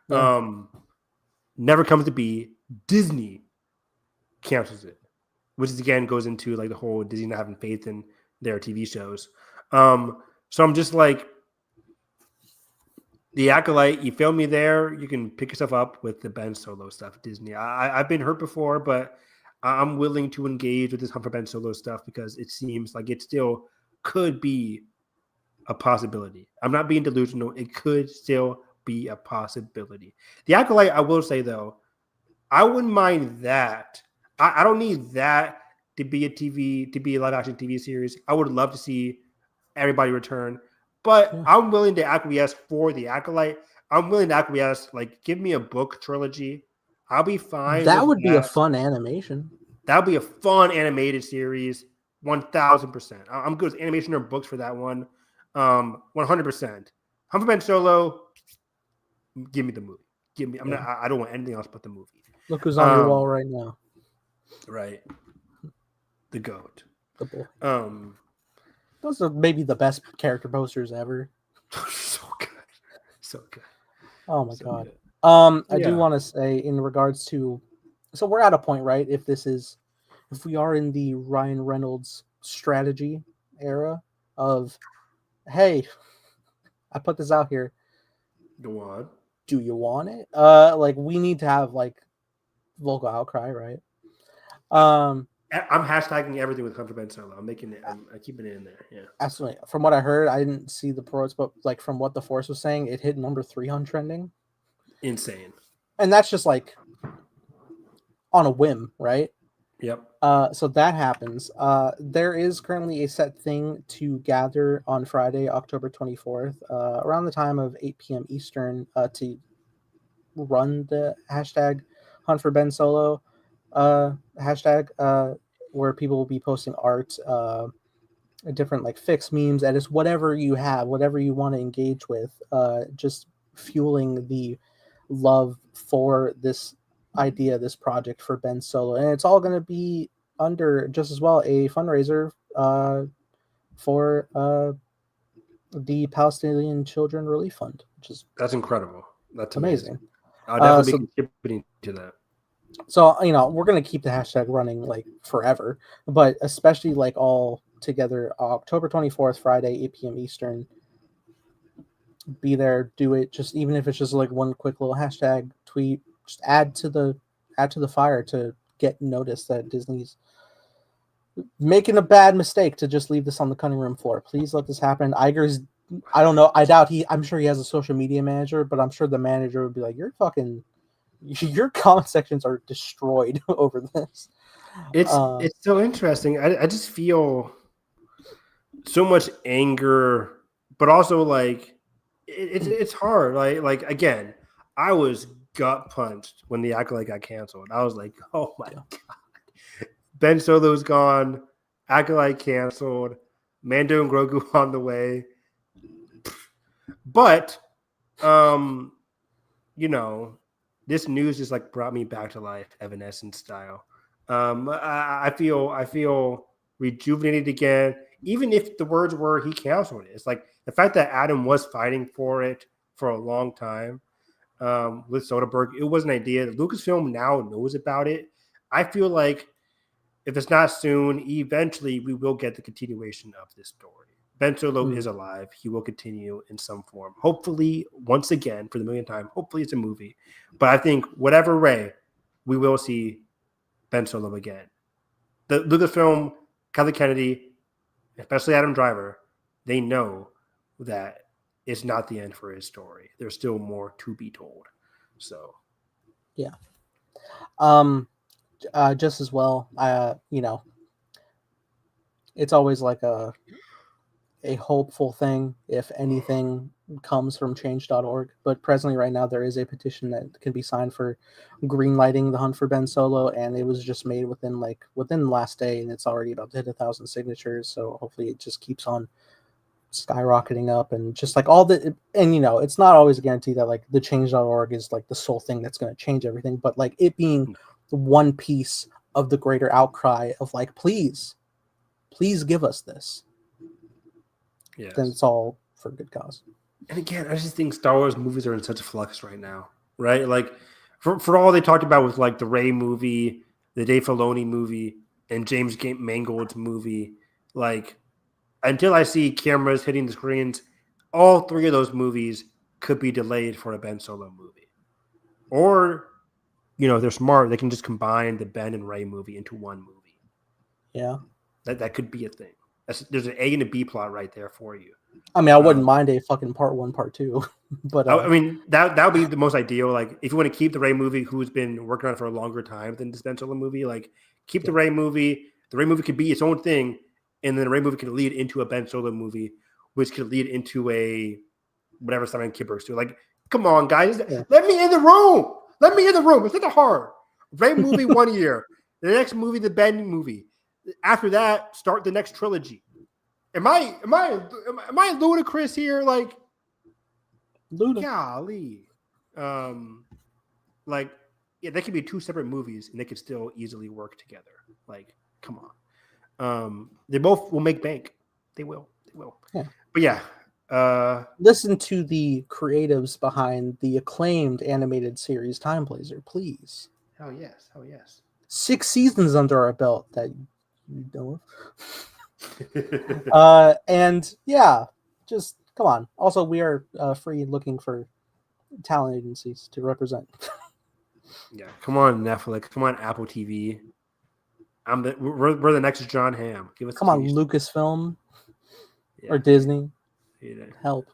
Never comes to be. Disney cancels it, which is, again goes into like the whole Disney not having faith in their TV shows. So I'm just like, The Acolyte, you failed me there. You can pick yourself up with the Ben Solo stuff, Disney. I've been hurt before, but I'm willing to engage with this Hunt for Ben Solo stuff because it seems like it still could be a possibility. I'm not being delusional. It could still be a possibility. The Acolyte, I will say though, I wouldn't mind that. I don't need that to be a live action TV series. I would love to see everybody return. But I'm willing to acquiesce for The Acolyte. I'm willing to acquiesce, like, give me a book trilogy. I'll be fine. That would be a fun animation. That would be a fun animated series, 1,000%. I'm good with animation or books for that one, 100%. Hunt for Ben Solo, give me the movie. Give me. I don't want anything else but the movie. Look who's on your wall right now. Right, the goat. The boy. Those are maybe the best character posters ever. So good. Oh my so god. Good. I do want to say in regards to, so we're at a point, right? If we are in the Ryan Reynolds strategy era of, hey, I put this out here. Go on. Do you want it? Like we need to have like vocal outcry, right? I'm hashtagging everything with Hunt for Ben Solo. I'm making it. I'm keeping it in there. Yeah, absolutely. From what I heard, I didn't see the pros, but like from what the Force was saying, it hit number 3 on trending. Insane. And that's just like on a whim, right? Yep. So that happens. There is currently a set thing to gather on Friday, October 24th, around the time of 8 p.m. Eastern, to run the hashtag Hunt for Ben Solo hashtag, where people will be posting art, different like fix memes, edits, whatever you have, whatever you want to engage with, just fueling the love for this idea, this project for Ben Solo. And it's all going to be under just as well a fundraiser for the Palestinian Children Relief Fund, that's incredible. That's amazing. I'll definitely be contributing to that. So, we're going to keep the hashtag running like forever, but especially like all together, October 24th, Friday, 8 p.m. Eastern, be there, do it. Just even if it's just like one quick little hashtag tweet, just add to the fire to get noticed that Disney's making a bad mistake to just leave this on the cutting room floor. Please let this happen. Iger's, I don't know. I doubt I'm sure he has a social media manager, but I'm sure the manager would be like, your comment sections are destroyed over this. It's so interesting. I just feel so much anger, but also like it's hard. Like again, I was gut punched when The Acolyte got canceled. I was like, oh my god, Ben Solo's gone, Acolyte canceled, Mando and Grogu on the way. But this news just like brought me back to life, Evanescence style. I feel rejuvenated again, even if the words were he canceled it. It's like the fact that Adam was fighting for it for a long time with Soderbergh. It was an idea. Lucasfilm now knows about it. I feel like if it's not soon, eventually we will get the continuation of this story. Ben Solo is alive. He will continue in some form. Hopefully, once again, for the millionth time, hopefully it's a movie. But I think whatever way, we will see Ben Solo again. The Lucasfilm, Kelly Kennedy, especially Adam Driver, they know that it's not the end for his story. There's still more to be told. So, yeah. Just as well, it's always like a hopeful thing if anything comes from change.org. But presently, right now, there is a petition that can be signed for greenlighting the hunt for Ben Solo, and it was just made within the last day, and it's already about to hit 1,000 signatures. So hopefully, it just keeps on skyrocketing up, and just like all the, and it's not always a guarantee that like the change.org is like the sole thing that's going to change everything, but like it being one piece of the greater outcry of like, please give us this. Yes. Then it's all for good cause. And again, I just think Star Wars movies are in such a flux right now, right? Like for all they talked about with like the Rey movie, the Dave Filoni movie, and James Mangold's movie, like until I see cameras hitting the screens, all three of those movies could be delayed for a Ben Solo movie. Or, if they're smart, they can just combine the Ben and Rey movie into one movie. Yeah. That could be a thing. There's an A and a B plot right there for you. I mean, I wouldn't mind a fucking part 1, part 2, but I mean that would be the most ideal. Like, if you want to keep the Rey movie, who's been working on it for a longer time than this Ben Solo movie, like keep the Rey movie. The Rey movie could be its own thing, and then the Rey movie could lead into a Ben Solo movie, which could lead into a whatever Simon Kinberg's do. Like, come on, guys, let me in the room. Let me in the room. It's not hard. Rey movie 1 year, the next movie the Ben movie. After that, start the next trilogy. Am I ludicrous here? Like, golly, they could be two separate movies and they could still easily work together. Like, come on, they both will make bank. They will. Yeah. But yeah, listen to the creatives behind the acclaimed animated series Time Blazer, please. Oh yes. 6 seasons under our belt that you know of. And yeah, just come on. Also, we are free looking for talent agencies to represent. Yeah, come on, Netflix. Come on, Apple TV. We're the next John Hamm. Give us. Come on, Lucasfilm or Disney. Yeah. Help.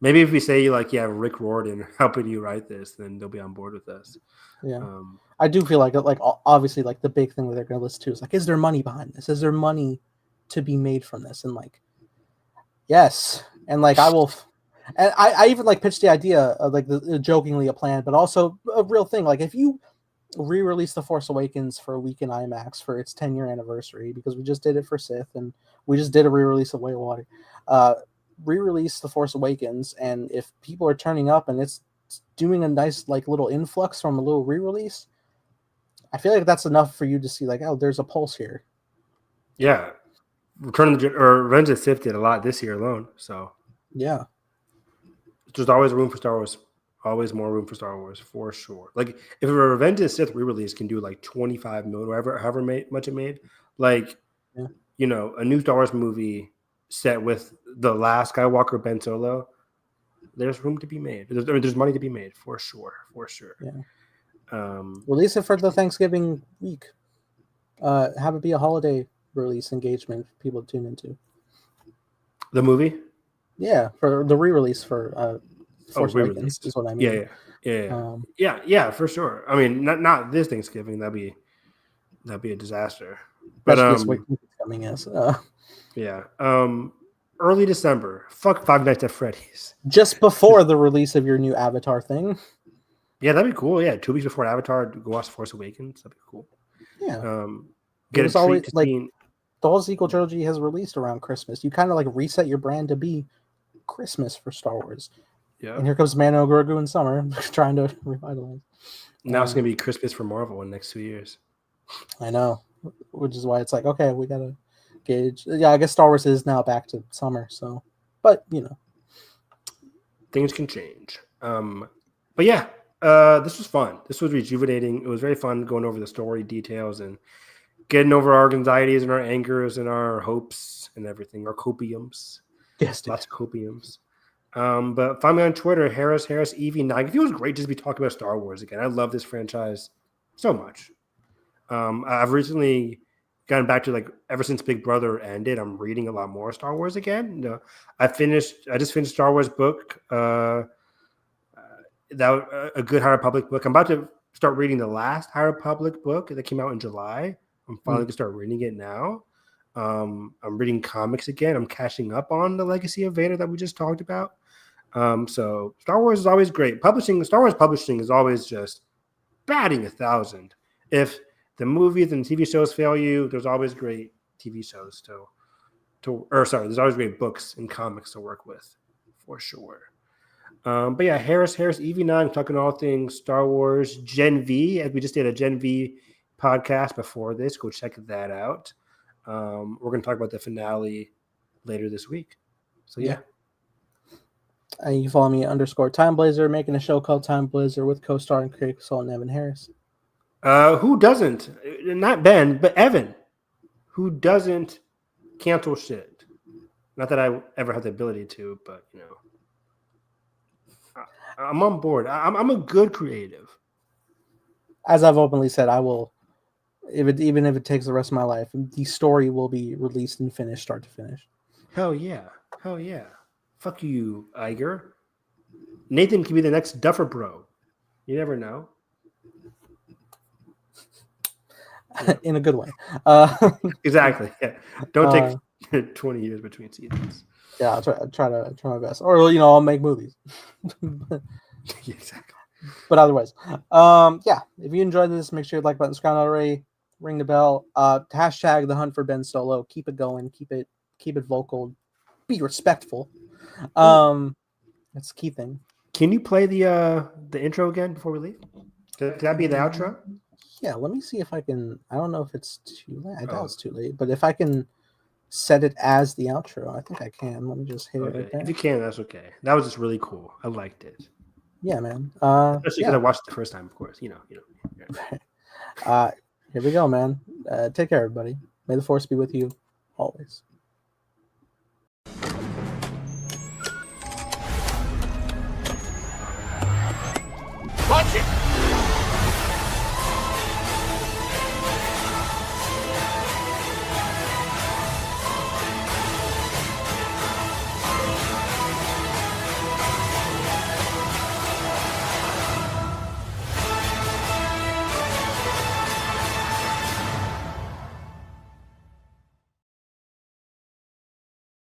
Maybe if we say Rick Riordan helping you write this, then they'll be on board with us. Yeah. I do feel like obviously like the big thing that they're going to listen to is like, is there money behind this? Is there money to be made from this? And like, yes. And like, I will, and I even like pitched the idea of like jokingly a plan, but also a real thing. Like if you re-release The Force Awakens for a week in IMAX for its 10-year anniversary, because we just did it for Sith and we just did a re-release of Way of Water, re-release The Force Awakens. And if people are turning up and it's doing a nice like little influx from a little re-release, I feel like that's enough for you to see like, oh, there's a pulse here. Yeah, Revenge of the Sith did a lot this year alone. So yeah, there's always room for Star Wars. Always more room for Star Wars for sure. Like if a Revenge of the Sith re-release can do like 25 million, however much it made, like a new Star Wars movie set with the last Skywalker Ben Solo. There's room to be made. There's money to be made for sure. Yeah. Release it for the Thanksgiving week. Have it be a holiday release engagement for people to tune into. The movie? Yeah, for the re-release for Force Awakens is what I mean. Yeah, for sure. I mean, not this Thanksgiving. That'd be a disaster. But that's what coming as. Yeah. Early December. Fuck Five Nights at Freddy's. Just before the release of your new Avatar thing. Yeah, that'd be cool. Yeah, 2 weeks before Avatar, go watch Force Awakens. That'd be cool. Yeah. Get it's always like the whole sequel trilogy has released around Christmas. You kind of like reset your brand to be Christmas for Star Wars. Yeah. And here comes Mando Grogu in summer trying to revitalize. Now it's gonna be Christmas for Marvel in the next 2 years. I know, which is why it's like, okay, we gotta gauge. Yeah, I guess Star Wars is now back to summer. So, but things can change. But yeah, this was fun. This was rejuvenating. It was very fun going over the story details and getting over our anxieties and our angers and our hopes and everything, our copiums. Yes, lots of copiums. But find me on Twitter, Harris EV9. It feels great just to be talking about Star Wars again. I love this franchise so much. I've recently gotten back to like ever since Big Brother ended, I'm reading a lot more Star Wars again. I just finished Star Wars book. That a good High Republic book. I'm about to start reading the last High Republic book that came out in July. I'm finally going to start reading it now. I'm reading comics again. I'm catching up on the Legacy of Vader that we just talked about. So Star Wars is always great. Star Wars publishing is always just batting 1,000. If the movies and TV shows fail you, there's always great TV shows there's always great books and comics to work with, for sure. But yeah, Harris EV9 talking all things Star Wars Gen V, as we just did a Gen V podcast before this. Go check that out. We're going to talk about the finale later this week. So yeah. And you can follow me @Time Blazer, making a show called Time Blazer with co-starring Craig Salt and Evan Harris. Who doesn't? Not Ben, but Evan. Who doesn't cancel shit? Not that I ever had the ability to, but you know. I'm on board. I'm a good creative. As I've openly said, I will, even if it takes the rest of my life, the story will be released and finished, start to finish. Hell yeah. Fuck you, Iger. Nathan can be the next Duffer Bro. You never know. In a good way. Exactly. Yeah. Don't take 20 years between seasons. Yeah, I'll try my best. Or I'll make movies. Exactly. But otherwise, yeah. If you enjoyed this, make sure you like button, subscribe already, ring the bell. Hashtag the hunt for Ben Solo. Keep it going. Keep it vocal. Be respectful. That's the key thing. Can you play the intro again before we leave? Could that be the outro? Yeah, let me see if I can. I don't know if it's too late. I doubt it's too late. But if I can set it as the outro, I think I can. Let me just hit it right there. If you can, that's okay. That was just really cool. I liked it. Yeah, man. Especially because I watched it the first time, of course. You know. Here we go, man. Take care, everybody. May the force be with you always.